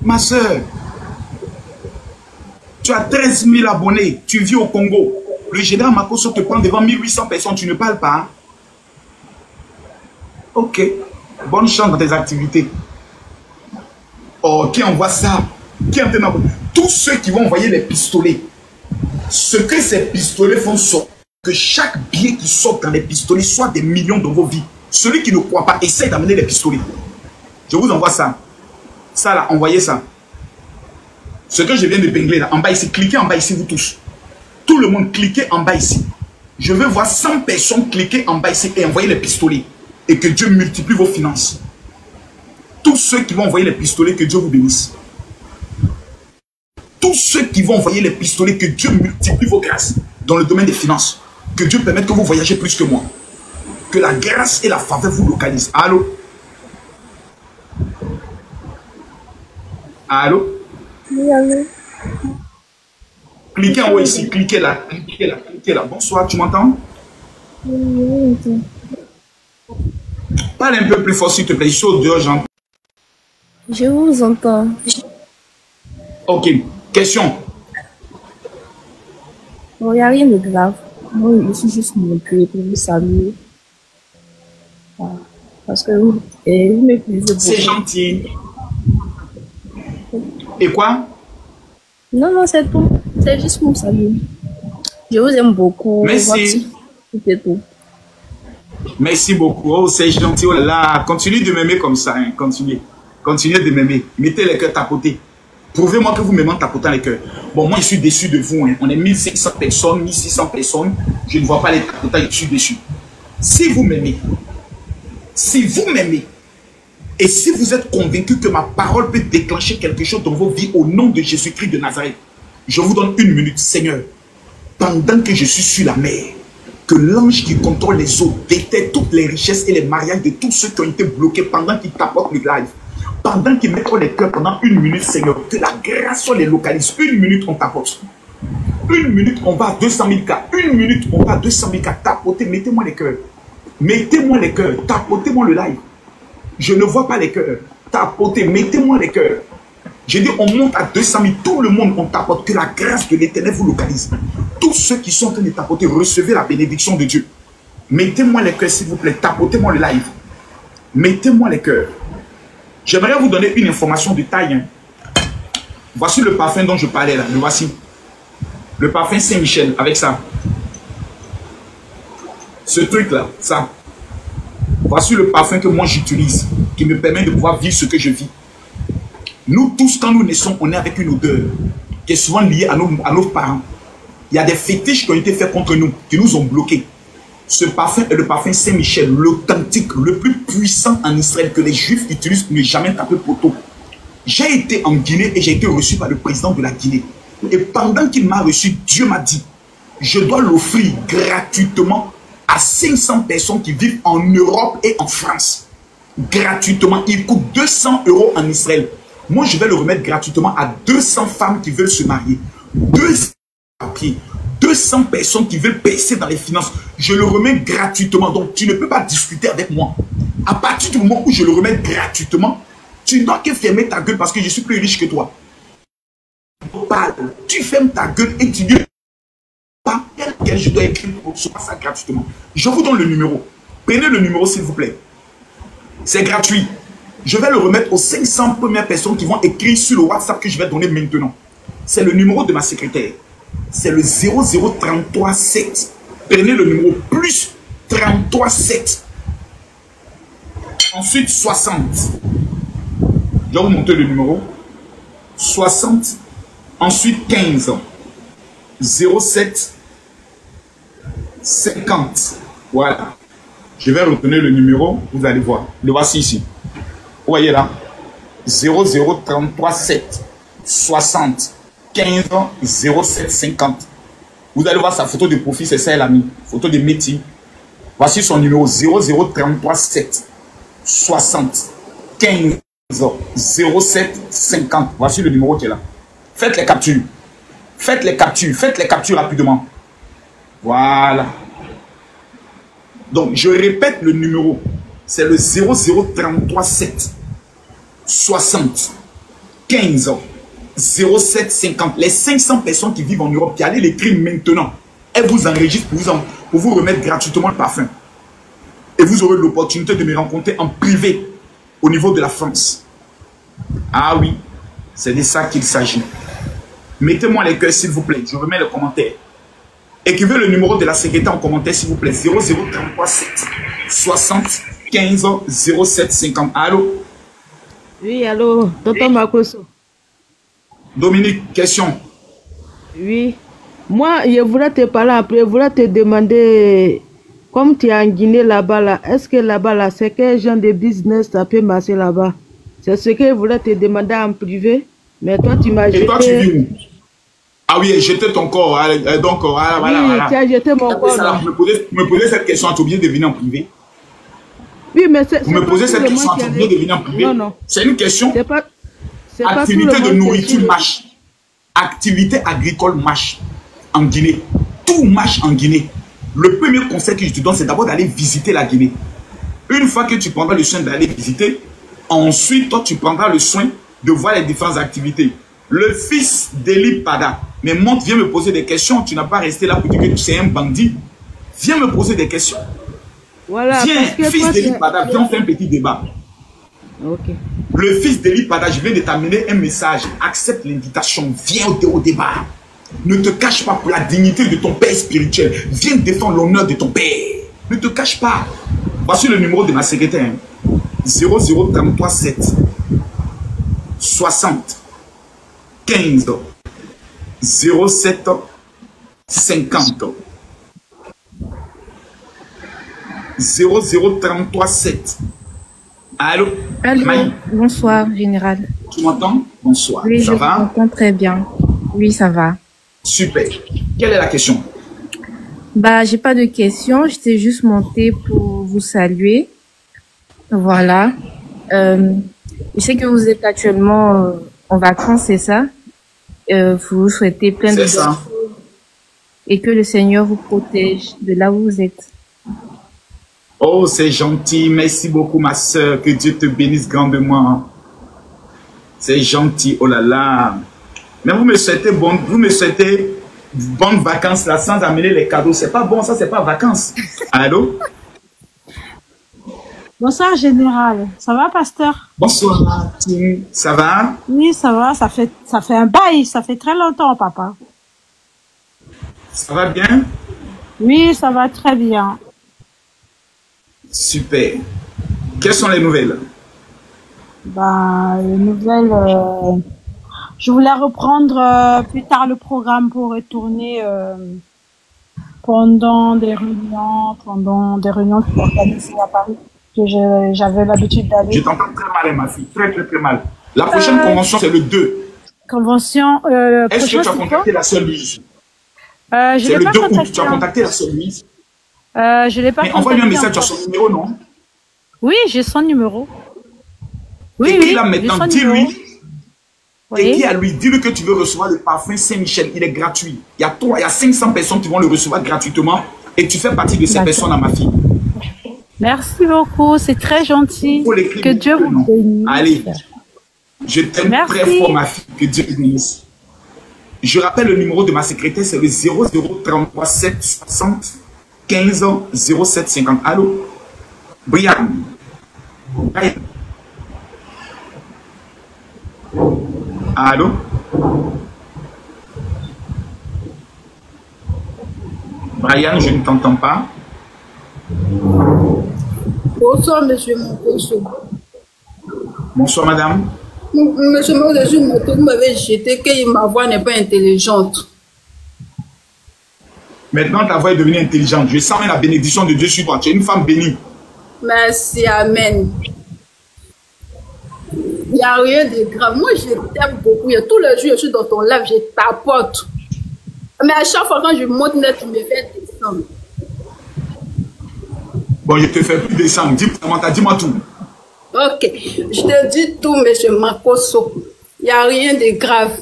Ma soeur, tu as 13 000 abonnés, tu vis au Congo. Le général Makosso te prend devant 1800 personnes, tu ne parles pas. Hein? Ok, bonne chance dans tes activités. Oh, qui envoie ça? Qui envoie? Tous ceux qui vont envoyer les pistolets, ce que ces pistolets font sortir, que chaque billet qui sort dans les pistolets soit des millions dans vos vies. Celui qui ne croit pas, essaye d'amener les pistolets. Je vous envoie ça. Ça là, envoyez ça. Ce que je viens de pingler là, en bas ici, cliquez en bas ici vous tous. Tout le monde, cliquez en bas ici. Je veux voir 100 personnes cliquer en bas ici et envoyer les pistolets. Et que Dieu multiplie vos finances. Tous ceux qui vont envoyer les pistolets, que Dieu vous bénisse. Tous ceux qui vont envoyer les pistolets, que Dieu multiplie vos grâces dans le domaine des finances. Que Dieu permette que vous voyagez plus que moi. Que la grâce et la faveur vous localisent. Allô? Allô? Oui, allô? Cliquez en haut ici, cliquez là, cliquez là, cliquez là. Bonsoir, tu m'entends? Oui, oui. Parle un peu plus fort s'il te plaît, je suis au dehors, j'entends. Je vous entends. Ok, question. Bon, il n'y a rien de grave. Moi, je suis juste montré pour vous saluer. Voilà. Parce que vous m'épuisez beaucoup. C'est gentil. Et quoi? Non, non, c'est tout. C'est juste pour saluer. Je vous aime beaucoup. Merci. C'était tout. Merci beaucoup. Oh, c'est gentil. Oh là là. Continue de m'aimer comme ça. Hein. Continuez. Continuez de m'aimer. Mettez les cœurs tapotés. Prouvez-moi que vous m'aimez en tapotant les cœurs. Bon, moi, je suis déçu de vous. Hein. On est 1500 personnes, 1600 personnes. Je ne vois pas les tapotants. Je suis déçu. Si vous m'aimez, et si vous êtes convaincu que ma parole peut déclencher quelque chose dans vos vies au nom de Jésus-Christ de Nazareth, je vous donne 1 minute. Seigneur, pendant que je suis sur la mer, que l'ange qui contrôle les eaux déterre toutes les richesses et les mariages de tous ceux qui ont été bloqués pendant qu'ils tapotent le live. Pendant qu'ils mettent les cœurs pendant 1 minute, Seigneur, que la grâce les localise. 1 minute, on tapote. 1 minute, on va à 200 000 cas. 1 minute, on va à 200 000 cas. Tapotez, mettez-moi les cœurs. Mettez-moi les cœurs. Tapotez-moi le live. Je ne vois pas les cœurs. Tapotez, mettez-moi les cœurs. J'ai dit, on monte à 200 000. Tout le monde, on tapote. Que la grâce de l'Éternel vous localise. Tous ceux qui sont en train de tapoter, recevez la bénédiction de Dieu. Mettez-moi les cœurs, s'il vous plaît. Tapotez-moi le live. Mettez-moi les cœurs. J'aimerais vous donner une information de taille. Hein. Voici le parfum dont je parlais là. Le voici. Le parfum Saint-Michel avec ça. Ce truc-là, ça. Voici le parfum que moi j'utilise, qui me permet de pouvoir vivre ce que je vis. Nous tous, quand nous naissons, on est avec une odeur qui est souvent liée à nos parents. Il y a des fétiches qui ont été faits contre nous, qui nous ont bloqués. Ce parfum est le parfum Saint-Michel, l'authentique, le plus puissant en Israël que les Juifs utilisent pour ne jamais taper poteau. J'ai été en Guinée et j'ai été reçu par le président de la Guinée. Et pendant qu'il m'a reçu, Dieu m'a dit, je dois l'offrir gratuitement à 500 personnes qui vivent en Europe et en France. Gratuitement. Il coûte 200 € en Israël. Moi, je vais le remettre gratuitement à 200 femmes qui veulent se marier. 200 personnes qui veulent percer dans les finances. Je le remets gratuitement. Donc, tu ne peux pas discuter avec moi. À partir du moment où je le remets gratuitement, tu n'as que fermer ta gueule parce que je suis plus riche que toi. Tu fermes ta gueule et tu dis pas quel je dois écrire pour recevoir ça gratuitement. Je vous donne le numéro. Prenez le numéro s'il vous plaît. C'est gratuit. Je vais le remettre aux 500 premières personnes qui vont écrire sur le WhatsApp que je vais donner maintenant. C'est le numéro de ma secrétaire. C'est le 00337. Prenez le numéro plus 337. Ensuite 60. Je vais vous montrer le numéro. 60. Ensuite 15. 07 50. Voilà. Je vais retenir le numéro. Vous allez voir. Le voici ici. Vous voyez là. 00337 60 15 07 50. Vous allez voir sa photo de profil. C'est ça, elle a mis. Photo de métier. Voici son numéro. 00337 60 15 07 50. Voici le numéro qui est là. Faites les captures. Faites les captures. Faites les captures rapidement. Voilà. Donc, je répète le numéro. C'est le 00337 60 15 07 50. Les 500 personnes qui vivent en Europe, qui allez l'écrire maintenant. Elles vous enregistrent pour vous remettre gratuitement le parfum. Et vous aurez l'opportunité de me rencontrer en privé au niveau de la France. Ah oui, c'est de ça qu'il s'agit. Mettez-moi les cœurs s'il vous plaît. Je remets le commentaire. Écrivez le numéro de la secrétaire en commentaire s'il vous plaît. 00337 60 15 07 50. Allô? Oui, allô, tonton Makoso. Dominique, question. Oui. Moi, je voulais te parler après. Je voulais te demander, comme tu es en Guinée là-bas, là, est-ce que là-bas, là, c'est quel genre de business ça peut marcher là-bas? C'est ce que je voulais te demander en privé. Mais toi, tu m'as jeté. Et toi, tu vis où? Ah oui, jeter ton corps. Donc, voilà, oui, voilà. Tu as jeté mon corps. Ça, me posez cette question, tu es obligé de venir en privé. Oui, mais c'est. Vous me posez cette question, tu es obligé de venir en privé. Non, non. C'est une question. Activité de nourriture marche. Activité agricole marche en Guinée. Tout marche en Guinée. Le premier conseil que je te donne, c'est d'abord d'aller visiter la Guinée. Une fois que tu prendras le soin d'aller visiter, ensuite, toi, tu prendras le soin de voir les différentes activités. Le fils d'Eli Pada, mais monte, viens me poser des questions. Tu n'as pas resté là pour dire que tu es un bandit. Viens me poser des questions. Voilà, viens, fils d'Eli Pada, viens, on fait un petit débat. Okay. Le fils d'Eli Pada, je viens de t'amener un message. Accepte l'invitation. Viens au débat. Ne te cache pas pour la dignité de ton père spirituel. Viens défendre l'honneur de ton père. Ne te cache pas. Voici le numéro de ma secrétaire. 00337 60 15 07 50. 00337. Allô? Allô, bonsoir, général. Tu m'entends? Bonsoir. Oui, ça va? Je m'entends très bien. Oui, ça va. Super. Quelle est la question? Bah, j'ai pas de question. J'étais juste montée pour vous saluer. Voilà. Je sais que vous êtes actuellement en vacances, c'est ça? Vous souhaitez plein de choses et que le Seigneur vous protège de là où vous êtes. Oh, c'est gentil. Merci beaucoup, ma soeur. Que Dieu te bénisse grandement. C'est gentil. Oh là là. Mais vous me souhaitez bonnes vacances là sans amener les cadeaux. C'est pas bon, ça, c'est pas vacances. Allô? Bonsoir, général. Ça va, pasteur? Bonsoir, Tim. Ça va? Oui, ça va. Ça fait un bail. Ça fait très longtemps, papa. Ça va bien? Oui, ça va très bien. Super. Quelles sont les nouvelles? Bah, les nouvelles, je voulais reprendre plus tard le programme pour retourner pendant des réunions qui sont organisées à Paris. Que j'avais l'habitude d'aller. Je t'entends très mal, ma fille, très très très mal. La prochaine convention, c'est le 2. Convention. Est-ce que tu as contacté la sœur Louise? Je l'ai pas contacté. Tu as contacté la sœur Louise? Je l'ai pas contacté. Envoie-lui un message, tu as son numéro, non? Oui, j'ai son numéro. Oui, et là maintenant, dis-lui. Oui. Et dis à lui, dis-lui que tu veux recevoir le parfum Saint-Michel, il est gratuit. Il y a 500 personnes qui vont le recevoir gratuitement et tu fais partie de ces personnes à ma fille. Merci beaucoup, c'est très gentil. Que Dieu vous bénisse. Allez, je t'aime très fort, ma fille. Que Dieu vous bénisse. Je rappelle le numéro de ma secrétaire, c'est le 0033 760 15 07 50. Allô? Brian. Allô? Brian, je ne t'entends pas. Bonsoir, monsieur Mokoso. Bonsoir, madame. Monsieur Mokoso, vous m'avez jeté que ma voix n'est pas intelligente. Maintenant, ta voix est devenue intelligente. Je sens la bénédiction de Dieu sur toi. Tu es une femme bénie. Merci, amen. Il n'y a rien de grave. Moi, je t'aime beaucoup. Et tous les jours, je suis dans ton live, je tapote. Mais à chaque fois quand je monte net, tu me fais descendre. Bon, je te fais plus descendre. Dis-moi tout. Ok. Je te dis tout, monsieur Makoso. Il n'y a rien de grave.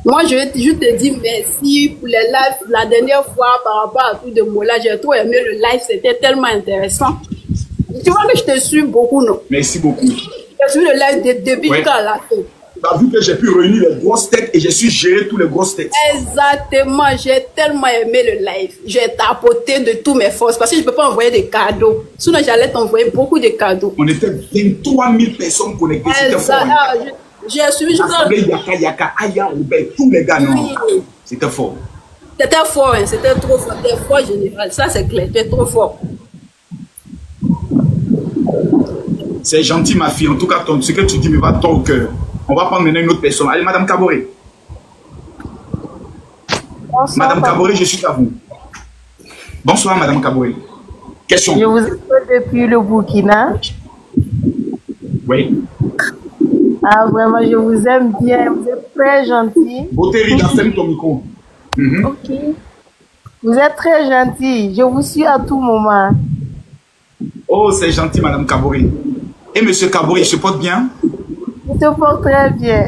Moi, je te dis merci pour les lives. La dernière fois, par rapport à tout de Mola, j'ai trop aimé le live. C'était tellement intéressant. Tu vois que je te suis beaucoup, non? Merci beaucoup. Je suis le live depuis quand à la fin. Tu as vu que j'ai pu réunir les grosses têtes et j'ai su gérer tous les grosses têtes. Exactement, j'ai tellement aimé le live. J'ai tapoté de toutes mes forces parce que je ne peux pas envoyer des cadeaux. Sinon, j'allais t'envoyer beaucoup de cadeaux. On était 23 000 personnes connectées. C'était fort. J'ai suivi. Yaka, Aya, Oubé, tous les gars, non. Oui. C'était fort. C'était fort, hein. C'était trop fort. C'était fort général. Ça, c'est clair. C'était trop fort. C'est gentil, ma fille. En tout cas, ce que tu dis me va tant au cœur. On va prendre maintenant une autre personne. Allez, Madame Kaboré. Bonsoir, Madame Kaboré, je suis à vous. Bonsoir, Madame Kaboré. Question. Je vous écoute depuis le Burkina. Oui. Ah, vraiment, je vous aime bien. Vous êtes très gentil. Beauté Rida, ferme ton micro. Ok. Vous êtes très gentil. Je vous suis à tout moment. Oh, c'est gentil, Madame Kaboré. Et Monsieur Kaboré, il se porte bien? Il se porte très bien.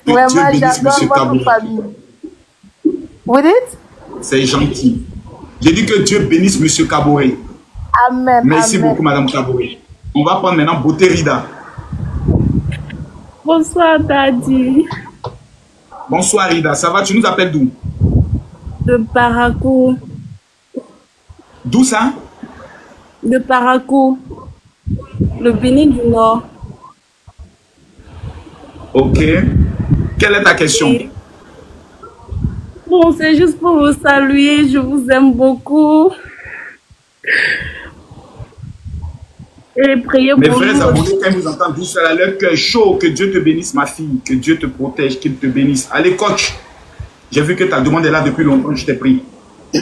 Vraiment, j'adore votre famille. Vous dites? C'est gentil. J'ai dit que Dieu bénisse Monsieur Kaboré. Amen. Merci amen. beaucoup, Madame Kaboré. On va prendre maintenant Beauté Rida. Bonsoir, Daddy. Bonsoir, Rida. Ça va? Tu nous appelles d'où? De Parakou. D'où ça? De Parakou. Le Bénin du Nord. Ok. Quelle est ta question? Bon, c'est juste pour vous saluer. Je vous aime beaucoup. Et priez pour nous. Mes frères abonnés, quand ils vous entendent tous à leur cœur chaud, que Dieu te bénisse, ma fille. Que Dieu te protège, qu'il te bénisse. Allez, coach. J'ai vu que ta demande est là depuis longtemps, je t'ai pris.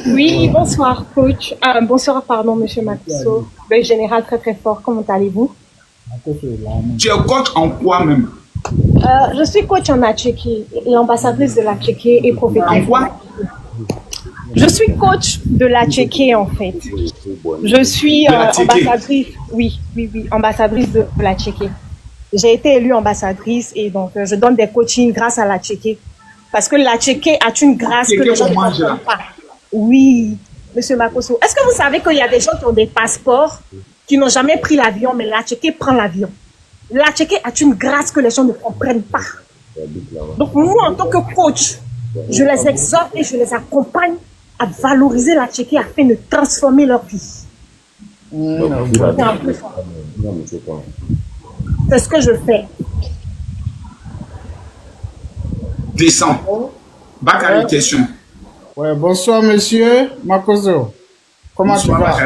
Oui, bonsoir, coach. Bonsoir, pardon, monsieur Makiso. Le général très très fort, comment allez-vous? Tu es coach en quoi même? Je suis coach en Atchéké, l'ambassadrice de l'Atchéké et prophétesse. En quoi? Je suis coach de l'Atchéké en fait. Je suis ambassadrice, oui, ambassadrice de l'Atchéké. J'ai été élue ambassadrice et donc je donne des coachings grâce à l'Atchéké. Parce que l'Atchéké a une grâce que les gens ne comprennent pas. Oui, monsieur Makoso. Est-ce que vous savez qu'il y a des gens qui ont des passeports, qui n'ont jamais pris l'avion, mais l'Atchéké prend l'avion? L'Atchéké a une grâce que les gens ne comprennent pas. Donc moi, en tant que coach, je les exhorte et je les accompagne à valoriser l'Atchéké afin de transformer leur vie. C'est ce que je fais. Descends. Bakary, question. Ouais, bonsoir, monsieur Makoso. Comment tu vas?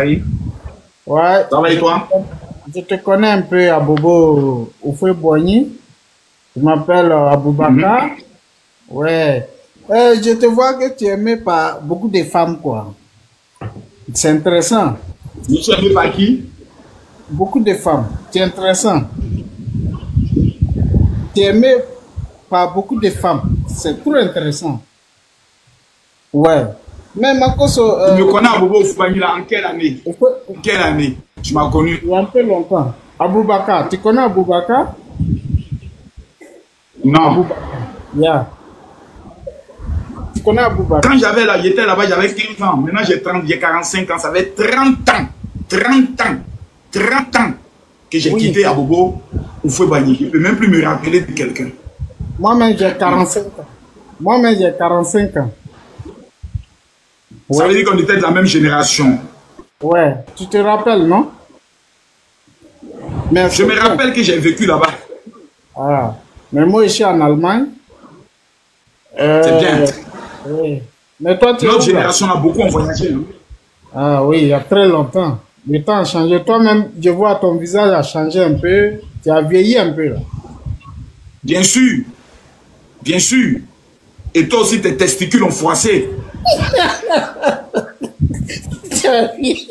Ouais. Ça va et toi? Je te connais un peu à Bobo Oufoué-Boigny. Je m'appelle Aboubakar. Ouais. Je te vois que tu es aimé par beaucoup de femmes, quoi. C'est intéressant. Tu es aimé par qui? Beaucoup de femmes. C'est intéressant. Tu es aimé par beaucoup de femmes. C'est trop intéressant. Ouais. Mais Makoso... Tu me connais à Bobo Oufoué-Boigny là en quelle année? Quelle année? Tu m'as connu? Il y a un peu longtemps. Aboubakar. Tu connais Aboubakar? Non. Aboubakar. Yeah. Tu connais Aboubakar? Quand j'étais là-bas, j'avais 15 ans. Maintenant, j'ai 45 ans. Ça fait 30 ans. 30 ans que j'ai quitté Abobo Oufoué-Boigny. Je ne peux même plus me rappeler de quelqu'un. Moi-même, j'ai 45 ans. Moi-même, j'ai 45 ans. Ça veut dire qu'on était de la même génération. Ouais. Tu te rappelles, non? Mais je me rappelle que j'ai vécu là-bas. Ah. Mais moi, je suis en Allemagne. C'est bien. Oui. Mais toi, tu es notre génération a beaucoup voyagé. Hein? Ah oui, il y a très longtemps. Le temps a changé. Toi-même, je vois ton visage a changé un peu. Tu as vieilli un peu là. Bien sûr. Bien sûr. Et toi aussi, tes testicules ont froissé. Tu as vieilli.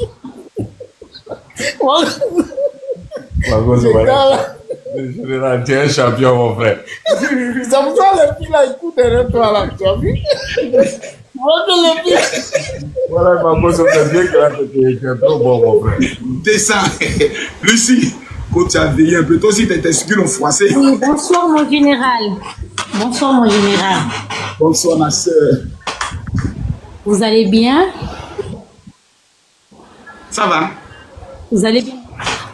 Le général, tu es un champion, mon frère. C'est pour ça les filles là, écoute derrière toi là, tu as vu? Voilà, ma gosse, c'est bien que tu es trop bon, mon frère. Descends. Lucie, quand tu as veillé un peu, toi aussi tes testicules ont froissé. Oui, bonsoir, mon général. Bonsoir, mon général. Bonsoir, ma soeur. Vous allez bien? Ça va? Vous allez bien?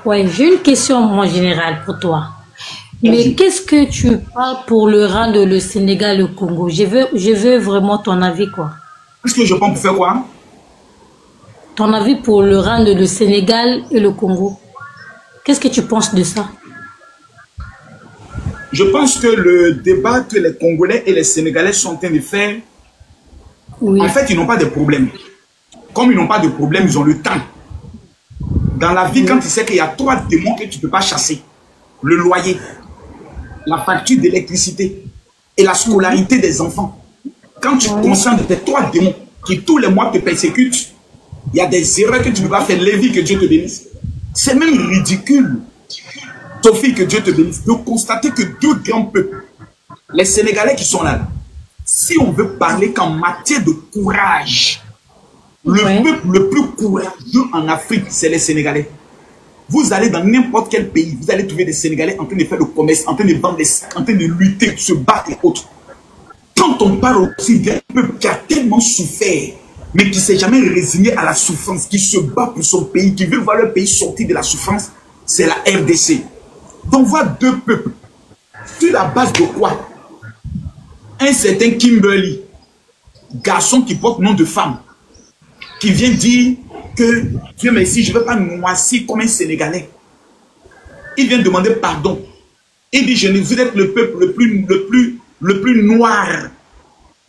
Ouais, j'ai une question, mon général, pour toi. Mais qu'est-ce que tu parles pour le rang de le Sénégal et le Congo? Je veux vraiment ton avis, quoi. Qu'est-ce que je pense pour faire quoi? Ton avis pour le rang de le Sénégal et le Congo. Qu'est-ce que tu penses de ça? Je pense que le débat que les Congolais et les Sénégalais sont en train de faire, en fait, ils n'ont pas de problème. Comme ils n'ont pas de problème, ils ont le temps. Dans la vie, quand tu sais qu'il y a 3 démons que tu ne peux pas chasser, le loyer, la facture d'électricité et la scolarité des enfants, quand tu conscients de tes 3 démons qui tous les mois te persécutent, il y a des erreurs que tu ne peux pas faire. Lévi, que Dieu te bénisse. C'est même ridicule, Sophie, que Dieu te bénisse, de constater que 2 grands peuples, les Sénégalais qui sont là, si on veut parler qu'en matière de courage, le peuple le plus courageux en Afrique, c'est les Sénégalais. Vous allez dans n'importe quel pays, vous allez trouver des Sénégalais en train de faire le commerce, en train de vendre des sacs, en train de lutter, de se battre et autres. Quand on parle aussi d'un peuple qui a tellement souffert, mais qui ne s'est jamais résigné à la souffrance, qui se bat pour son pays, qui veut voir le pays sortir de la souffrance, c'est la RDC. Donc, on voit 2 peuples. Sur la base de quoi? Un certain Kimberly, garçon qui porte nom de femme, qui vient dire que Dieu merci, je ne veux pas me moisir comme un Sénégalais. Il vient demander pardon. Il dit, vous êtes le peuple le plus noir.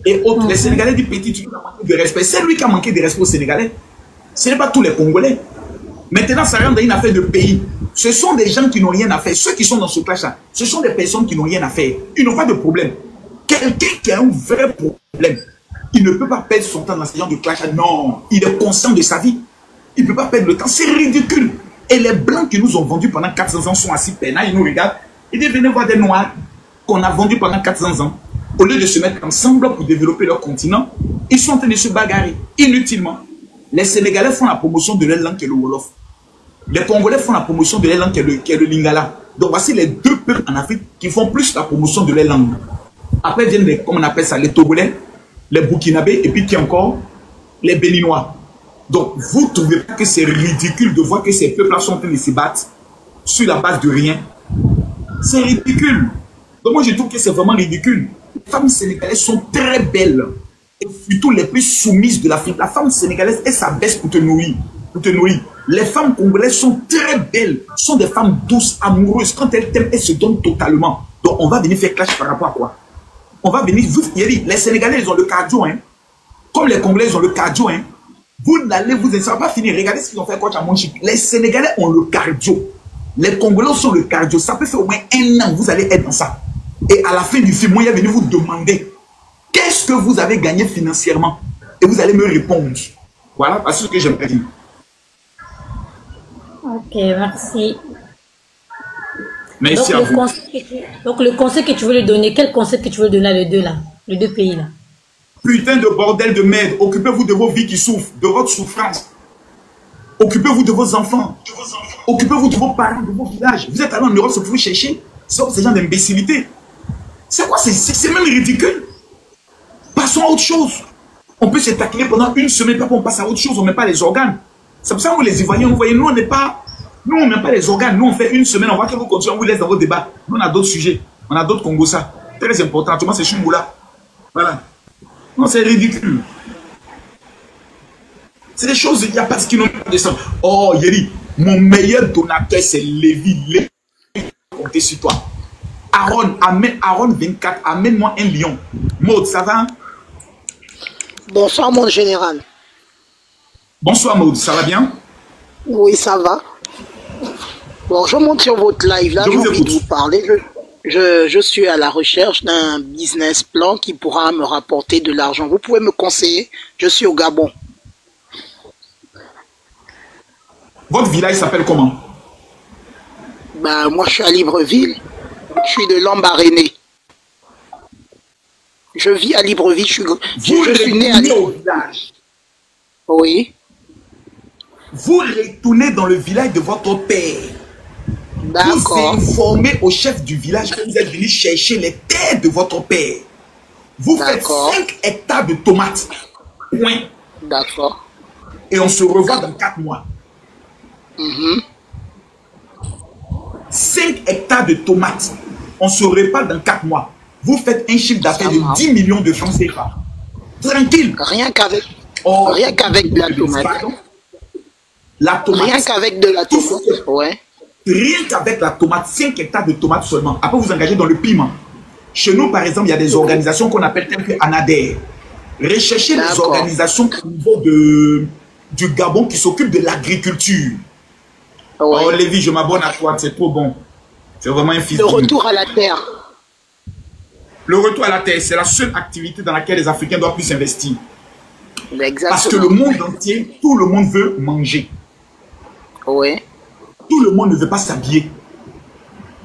Et autres, les Sénégalais disent, petit, tu as manqué de respect. C'est lui qui a manqué de respect aux Sénégalais. Ce n'est pas tous les Congolais. Maintenant, ça rentre dans une affaire de pays. Ce sont des gens qui n'ont rien à faire. Ceux qui sont dans ce clash-là, ce sont des personnes qui n'ont rien à faire. Ils n'ont pas de problème. Quelqu'un qui a un vrai problème, il ne peut pas perdre son temps dans ce genre de clash. Non, il est conscient de sa vie. Il ne peut pas perdre le temps. C'est ridicule. Et les Blancs qui nous ont vendus pendant 400 ans sont assis peinards. Ils nous regardent. Ils disent, venez voir des Noirs qu'on a vendus pendant 400 ans. Au lieu de se mettre ensemble pour développer leur continent, ils sont en train de se bagarrer inutilement. Les Sénégalais font la promotion de leur langue qui est le Wolof. Les Congolais font la promotion de leur langue qui est le Lingala. Donc voici les 2 peuples en Afrique qui font plus la promotion de leur langue. Après viennent les, comment on appelle ça, les Togolais, les Burkinabés, et puis qui encore les Béninois. Donc vous ne trouvez pas que c'est ridicule de voir que ces peuples-là sont en train de se battre sur la base de rien? C'est ridicule. Donc moi je trouve que c'est vraiment ridicule. Les femmes sénégalaises sont très belles. Et surtout les plus soumises de l'Afrique. La femme sénégalaise, elle s'abaisse pour te nourrir. Les femmes congolaises sont très belles. Sont des femmes douces, amoureuses. Quand elles t'aiment, elles se donnent totalement. Donc on va venir faire clash par rapport à quoi? On va venir, les Sénégalais, ils ont le cardio, hein. Comme les Congolais, ils ont le cardio, hein. Vous n'allez vous... Ça ne va pas finir. Regardez ce qu'ils ont fait coach à Monchique. Les Sénégalais ont le cardio. Les Congolais sont le cardio. Ça peut faire au moins 1 an. Vous allez être dans ça. Et à la fin du film, moi, il est venu vous demander qu'est-ce que vous avez gagné financièrement. Et vous allez me répondre. Voilà, c'est ce que j'aimerais dire. Ok, merci. Merci à vous. Donc le conseil que tu veux lui donner, quel conseil que tu veux donner à les deux pays là? Putain de bordel de merde. Occupez-vous de vos vies qui souffrent, de votre souffrance. Occupez-vous de vos enfants. Occupez-vous de vos parents, de vos villages. Vous êtes allé en Europe, c'est pour vous chercher. C'est ce genre d'imbécilité. C'est quoi? C'est même ridicule. Passons à autre chose. On peut se taquiner pendant 1 semaine, puis on passe à autre chose, on ne met pas les organes. C'est pour ça que vous les Ivoiriens, vous voyez, nous on n'est pas... Nous on ne met pas les organes. Nous on fait 1 semaine, on voit que vous continuez, on vous laisse dans vos débats. Nous on a d'autres sujets. On a d'autres Congosa. Très important. Tout le monde c'est Chumboula. Voilà. Non, c'est ridicule. C'est des choses, il n'y a pas ce qui n'ont pas de sens. Oh, Yeri, mon meilleur donateur, c'est Lévi. Lévi, comptez sur toi. Aaron 24, amène-moi un lion. Maud, ça va? Bonsoir, mon général. Bonsoir, Maud, ça va bien? Oui, ça va. Bon, je monte sur votre live, là, j'ai envie de vous parler. Je suis à la recherche d'un business plan qui pourra me rapporter de l'argent. Vous pouvez me conseiller? Je suis au Gabon. Votre village s'appelle comment? Ben, moi, je suis à Libreville. Je suis de Lambaréné. Je vis à Libreville. Je suis né à au village. Oui. Vous retournez dans le village de votre père. D'accord. Vous informez au chef du village que vous êtes venu chercher les terres de votre père. Vous faites 5 hectares de tomates. Point. D'accord. Et on se revoit dans 4 mois. 5 hectares de tomates. On se reparle dans 4 mois. Vous faites un chiffre d'affaires de 10 millions de francs CFA. Tranquille. Rien qu'avec de la tomate. La tomate. Rien qu'avec de la tomate. Ouais. Rien qu'avec la tomate, 5 hectares de tomates seulement. Après, vous engagez dans le piment. Chez nous, par exemple, il y a des organisations qu'on appelle telles que ANADER. Recherchez les organisations au niveau du Gabon qui s'occupent de l'agriculture. Ouais. Oh, Lévi, je m'abonne à toi, c'est trop bon. C'est vraiment un fils de... Le retour à la terre. Le retour à la terre, c'est la seule activité dans laquelle les Africains doivent plus investir. Exactement. Parce que le monde entier, tout le monde veut manger. Oui. Tout le monde ne veut pas s'habiller.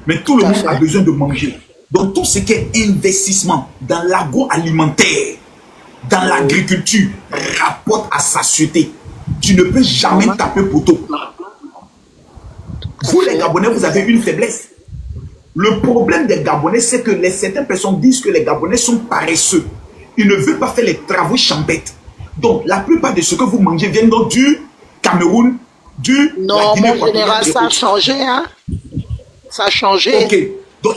Mais tout le monde a besoin de manger. Donc tout ce qui est investissement dans l'agroalimentaire, dans l'agriculture, rapporte à sa société. Tu ne peux jamais taper poteau. Vous les Gabonais, vous avez une faiblesse. Le problème des Gabonais, c'est que certaines personnes disent que les Gabonais sont paresseux. Ils ne veulent pas faire les travaux champêtres. Donc la plupart de ce que vous mangez viennent donc du Cameroun, non, mon général, ça a changé, hein. Ça a changé. Ok. Donc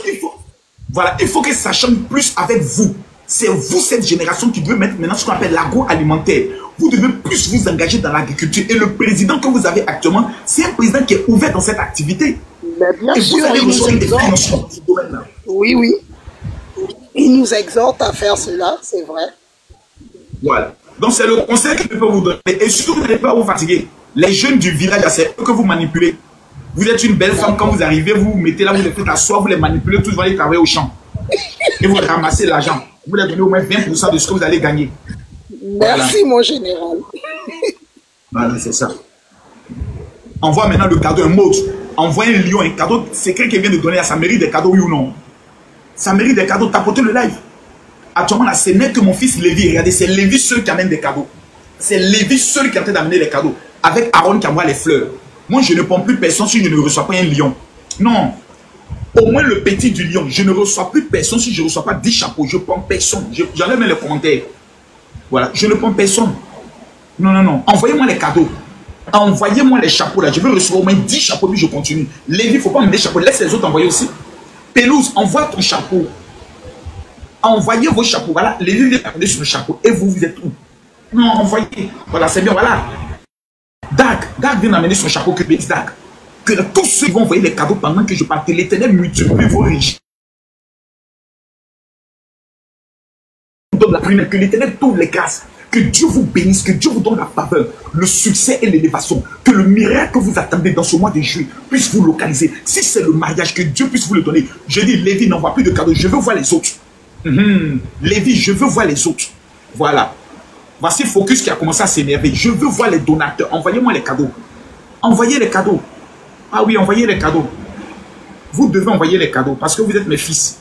il faut que ça change plus avec vous. C'est vous, cette génération, qui devez mettre maintenant ce qu'on appelle l'agroalimentaire. Vous devez plus vous engager dans l'agriculture. Et le président que vous avez actuellement, c'est un président qui est ouvert dans cette activité. Mais bien et sûr, vous allez recevoir des financements dans ce domaine-là. Oui, oui. Il nous exhorte à faire cela, c'est vrai. Voilà. Donc c'est le conseil que je peux vous donner. Et surtout, vous n'allez pas vous fatiguer. Les jeunes du village, c'est eux que vous manipulez. Vous êtes une belle femme, quand vous arrivez, vous vous mettez là, vous les faites asseoir, vous les manipulez, tous vous allez travailler au champ. Et vous ramassez l'argent. Vous leur donnez au moins 20% de ce que vous allez gagner. Merci, mon général. Voilà, c'est ça. Envoie maintenant le cadeau, un mot. Envoie un lion, un cadeau secret qu'il vient de donner à sa mairie des cadeaux, oui ou non. Ça mérite des cadeaux, tapotez le live. Actuellement, là, ce n'est que mon fils Lévi. Regardez, c'est Lévi seul qui amène des cadeaux. C'est Lévi seul qui est en train d'amener les cadeaux. Avec Aaron qui envoie les fleurs. Moi, je ne pompe plus personne si je ne reçois pas un lion. Non. Au moins le petit du lion. Je ne reçois plus personne si je ne reçois pas 10 chapeaux. Je pompe personne. J'enlève les commentaires. Voilà. Je ne pompe personne. Non, non, non. Envoyez-moi les cadeaux. Envoyez-moi les chapeaux là. Je veux recevoir au moins 10 chapeaux puis je continue. Lévi, il ne faut pas me des chapeaux. Laisse les autres envoyer aussi. Pelouse, envoie ton chapeau. Envoyez vos chapeaux. Voilà. Lévi vient regarder sur le chapeau. Et vous, vous êtes où? Non, envoyez. Voilà, c'est bien. Voilà. Dag vient d'amener son chapeau que Dag. Que tous ceux qui vont envoyer les cadeaux pendant que je parle, que l'Éternel multiplie vos riches. Que l'Éternel trouve les grâces. Que Dieu vous bénisse, que Dieu vous donne la faveur, le succès et l'élévation. Que le miracle que vous attendez dans ce mois de juillet puisse vous localiser. Si c'est le mariage, que Dieu puisse vous le donner. Je dis, Lévi n'envoie plus de cadeaux, je veux voir les autres. Lévi, je veux voir les autres. Voilà. Voici Focus qui a commencé à s'énerver. Je veux voir les donateurs. Envoyez-moi les cadeaux. Envoyez les cadeaux. Ah oui, envoyez les cadeaux. Vous devez envoyer les cadeaux parce que vous êtes mes fils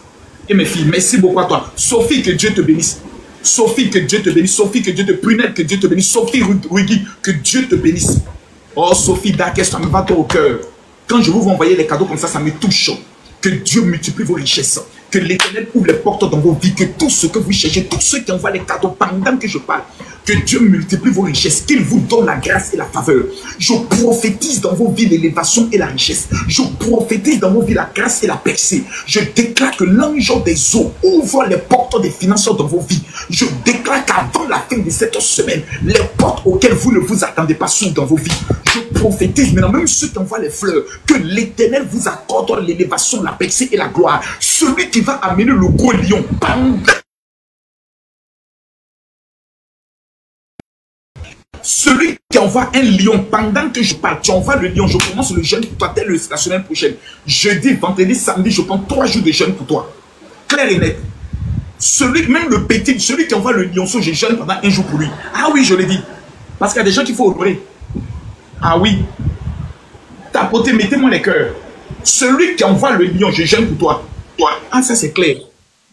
et mes filles. Merci beaucoup à toi. Sophie, que Dieu te bénisse. Sophie, que Dieu te bénisse. Sophie, que Dieu te prunette, que Dieu te bénisse. Sophie Ruigi, que Dieu te bénisse. Oh, Sophie Daques, ça me va au cœur. Quand je vous envoyer les cadeaux comme ça me touche. Que Dieu multiplie vos richesses. Que l'Éternel ouvre les portes dans vos vies. Que tout ce que vous cherchez, tous ceux qui envoient les cadeaux pendant que je parle, que Dieu multiplie vos richesses. Qu'il vous donne la grâce et la faveur. Je prophétise dans vos vies l'élévation et la richesse. Je prophétise dans vos vies la grâce et la percée. Je déclare que l'ange des eaux ouvre les portes des finances dans vos vies. Je déclare qu'avant la fin de cette semaine, les portes auxquelles vous ne vous attendez pas s'ouvrent dans vos vies. Je prophétise maintenant, même ceux qui envoient les fleurs, que l'Éternel vous accorde l'élévation, la percée et la gloire. Celui qui va amener le gros lion pendant. Celui qui envoie un lion pendant que je parle, tu envoies le lion, je commence le jeûne pour toi dès la semaine prochaine. Jeudi, vendredi, samedi, je prends 3 jours de jeûne pour toi. Clair et net. Celui, même le petit, celui qui envoie le lionceau, je jeûne pendant 1 jour pour lui. Ah oui, je l'ai dit. Parce qu'il y a des gens qu'il faut honorer. Ah oui. Tapotez, mettez-moi les cœurs. Celui qui envoie le lion, je jeûne pour toi. Ah, ça c'est clair.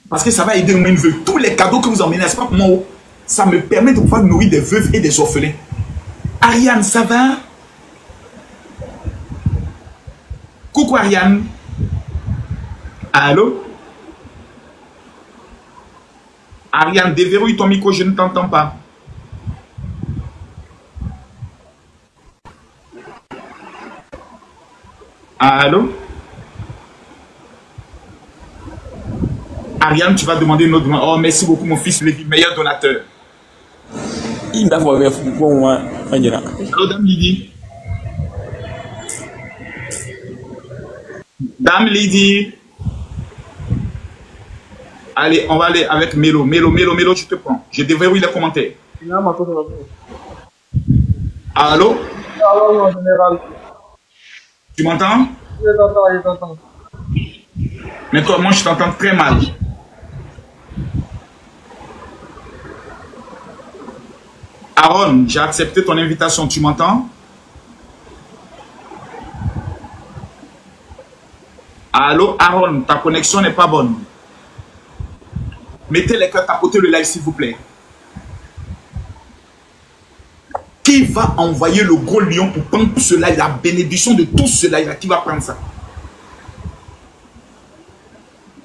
Parce que ça va aider une veuve. Tous les cadeaux que vous emmenez, c'est pas pour moi. Ça me permet de pouvoir nourrir des veuves et des orphelins. Ariane, ça va? Coucou Ariane. Allô? Ariane, déverrouille ton micro, je ne t'entends pas. Allô? Ariane, tu vas demander une autre demande. Oh, merci beaucoup, mon fils, le meilleur donateur. Allô, Dame Lydie. Dame Lydie. Allez, on va aller avec Mélo. Mélo, tu te prends. Je déverrouille les commentaires. Allô? Allô, général. Tu m'entends? Je t'entends. Mais toi, moi, je t'entends très mal. Aaron, j'ai accepté ton invitation. Tu m'entends? Allô, Aaron, ta connexion n'est pas bonne. Mettez les cœurs, tapotez le live, s'il vous plaît. Qui va envoyer le gros lion pour prendre tout cela, la bénédiction de tout cela, qui va prendre ça?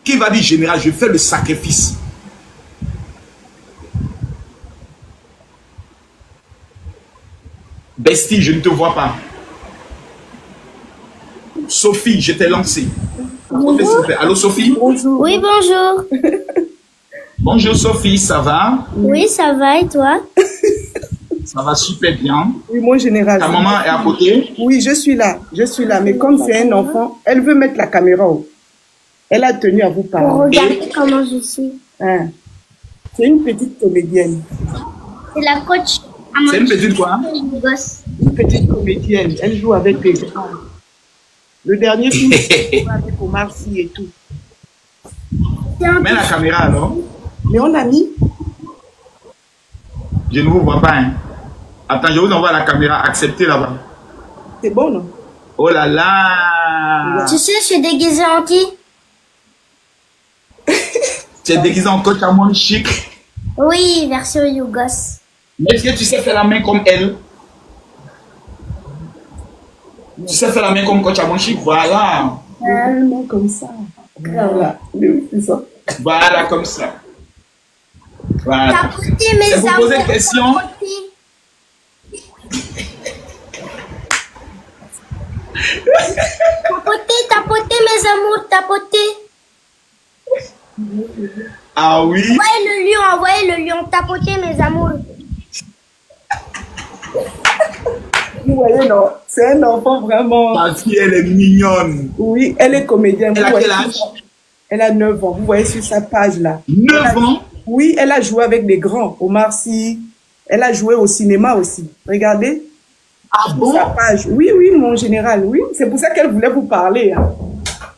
Qui va dire, général, je fais le sacrifice? Bestie, je ne te vois pas. Sophie, je t'ai lancé. Allô, Sophie? Bonjour. Oui, bonjour. Bonjour, Sophie, ça va? Oui, ça va, et toi? Ça va super bien. Oui, mon général. Ta maman est à côté? Oui, je suis là, mais comme c'est un enfant, elle veut mettre la caméra haut. Elle a tenu à vous parler. Regardez comment je suis. Hein? C'est une petite comédienne. C'est la coach. C'est une petite quoi? Une petite comédienne. Elle joue avec les grands. Le dernier film, elle joue avec Omar Sy et tout. Mets la caméra alors. Mais on a mis. Je ne vous vois pas. Hein. Attends, je vous envoie la caméra. Acceptez là-bas. C'est bon, non? Oh là là. Tu sais, je suis déguisée en qui? Tu es déguisé en coach à mon chic. Oui, version Yougos. Mais est-ce que tu sais faire la main comme elle? Tu sais faire la main comme coach à mon chic? Voilà. Comme ça. Voilà. C'est ça. Voilà, comme ça. Voilà. Tapotez mes amours. Vous posez une question? Tapotez mes amours, tapotez. Ah oui? Envoyez le lion, tapotez mes amours. Vous voyez, non? C'est un enfant vraiment. Ma fille, elle est mignonne. Oui, elle est comédienne. Elle a quel âge? Elle a 9 ans. Vous voyez sur sa page là. 9 ans? Oui, elle a joué avec les grands. Omar Sy, Elle a joué au cinéma aussi. Regardez. Ah bon? Sa page. Oui, oui, mon général, oui. C'est pour ça qu'elle voulait vous parler. Hein.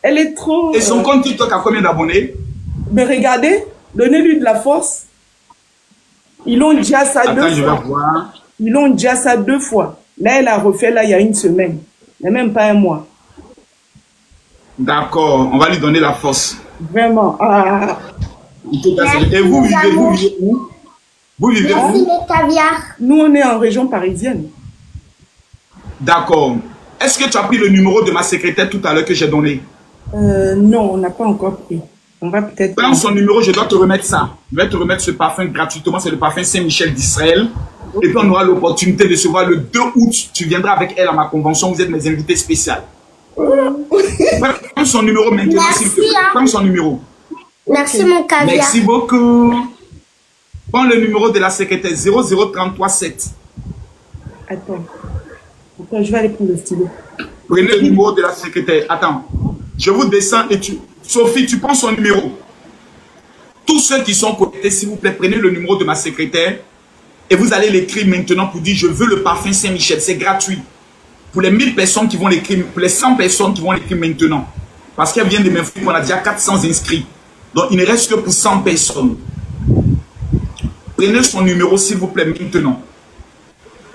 Elle est trop... Et son compte TikTok a combien d'abonnés? Mais regardez, donnez-lui de la force. Ils l'ont déjà ça 2 fois. Je vais voir. Ils l'ont déjà ça 2 fois. Là, elle a refait là il y a 1 semaine. Il n'y a même pas 1 mois. D'accord, on va lui donner la force. Vraiment. Ah. Et vous vivez où? Vous vivez où? Nous, on est en région parisienne. D'accord. Est-ce que tu as pris le numéro de ma secrétaire tout à l'heure que j'ai donné? Non, on n'a pas encore pris. On va peut-être... Prends son numéro, je dois te remettre ça. Je vais te remettre ce parfum gratuitement. C'est le parfum Saint-Michel d'Israël. Et puis on aura l'opportunité de se voir le 2 août. Tu viendras avec elle à ma convention. Vous êtes mes invités spéciaux. Prends son numéro maintenant, s'il te plaît. Prends son numéro. Merci, mon caviar. Merci beaucoup. Prends le numéro de la secrétaire 00337. Attends, je vais aller prendre le stylo. Prenez le numéro de la secrétaire. Attends, je vous descends et tu... Sophie, tu prends son numéro. Tous ceux qui sont connectés, s'il vous plaît, prenez le numéro de ma secrétaire et vous allez l'écrire maintenant pour dire je veux le parfum Saint-Michel. C'est gratuit. Pour les 1000 personnes qui vont l'écrire, pour les 100 personnes qui vont l'écrire maintenant. Parce qu'elle vient de m'informer qu'on a déjà 400 inscrits. Donc il ne reste que pour 100 personnes. Prenez son numéro, s'il vous plaît, maintenant.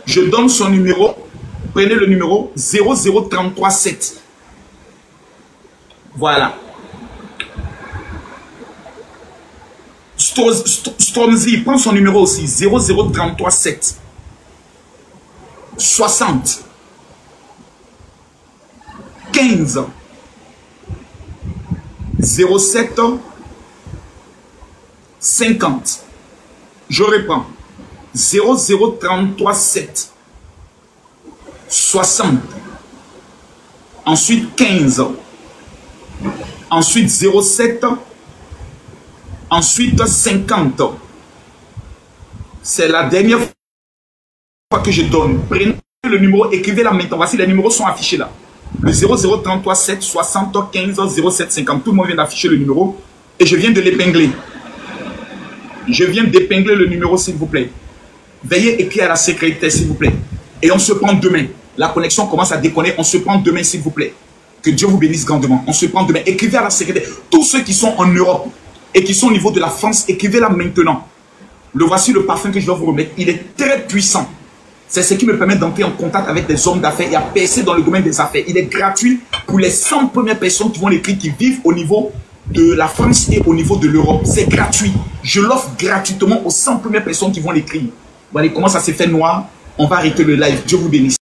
Je donne son numéro. Prenez le numéro 00337. Voilà. Stormzy, prends son numéro aussi. 00337. 60. 15. 07. 50. Je reprends. 00337. 60. Ensuite 15. Ensuite 07. Ensuite 50. C'est la dernière fois que je donne. Prenez le numéro, écrivez-la maintenant. Voici, les numéros sont affichés là. Le 00337 60 15 07 50. Tout le monde vient d'afficher le numéro. Et je viens de l'épingler. Je viens d'épingler le numéro, s'il vous plaît. Veuillez écrire à la secrétaire, s'il vous plaît. Et on se prend demain. La connexion commence à déconner. On se prend demain, s'il vous plaît. Que Dieu vous bénisse grandement. On se prend demain. Écrivez à la secrétaire. Tous ceux qui sont en Europe et qui sont au niveau de la France, écrivez-la maintenant. Le voici le parfum que je dois vous remettre. Il est très puissant. C'est ce qui me permet d'entrer en contact avec des hommes d'affaires et à percer dans le domaine des affaires. Il est gratuit pour les 100 premières personnes qui vont l'écrire, qui vivent au niveau de la France et au niveau de l'Europe. C'est gratuit. Je l'offre gratuitement aux 100 premières personnes qui vont l'écrire. Voilà, comment ça s'est fait noir? On va arrêter le live. Dieu vous bénisse.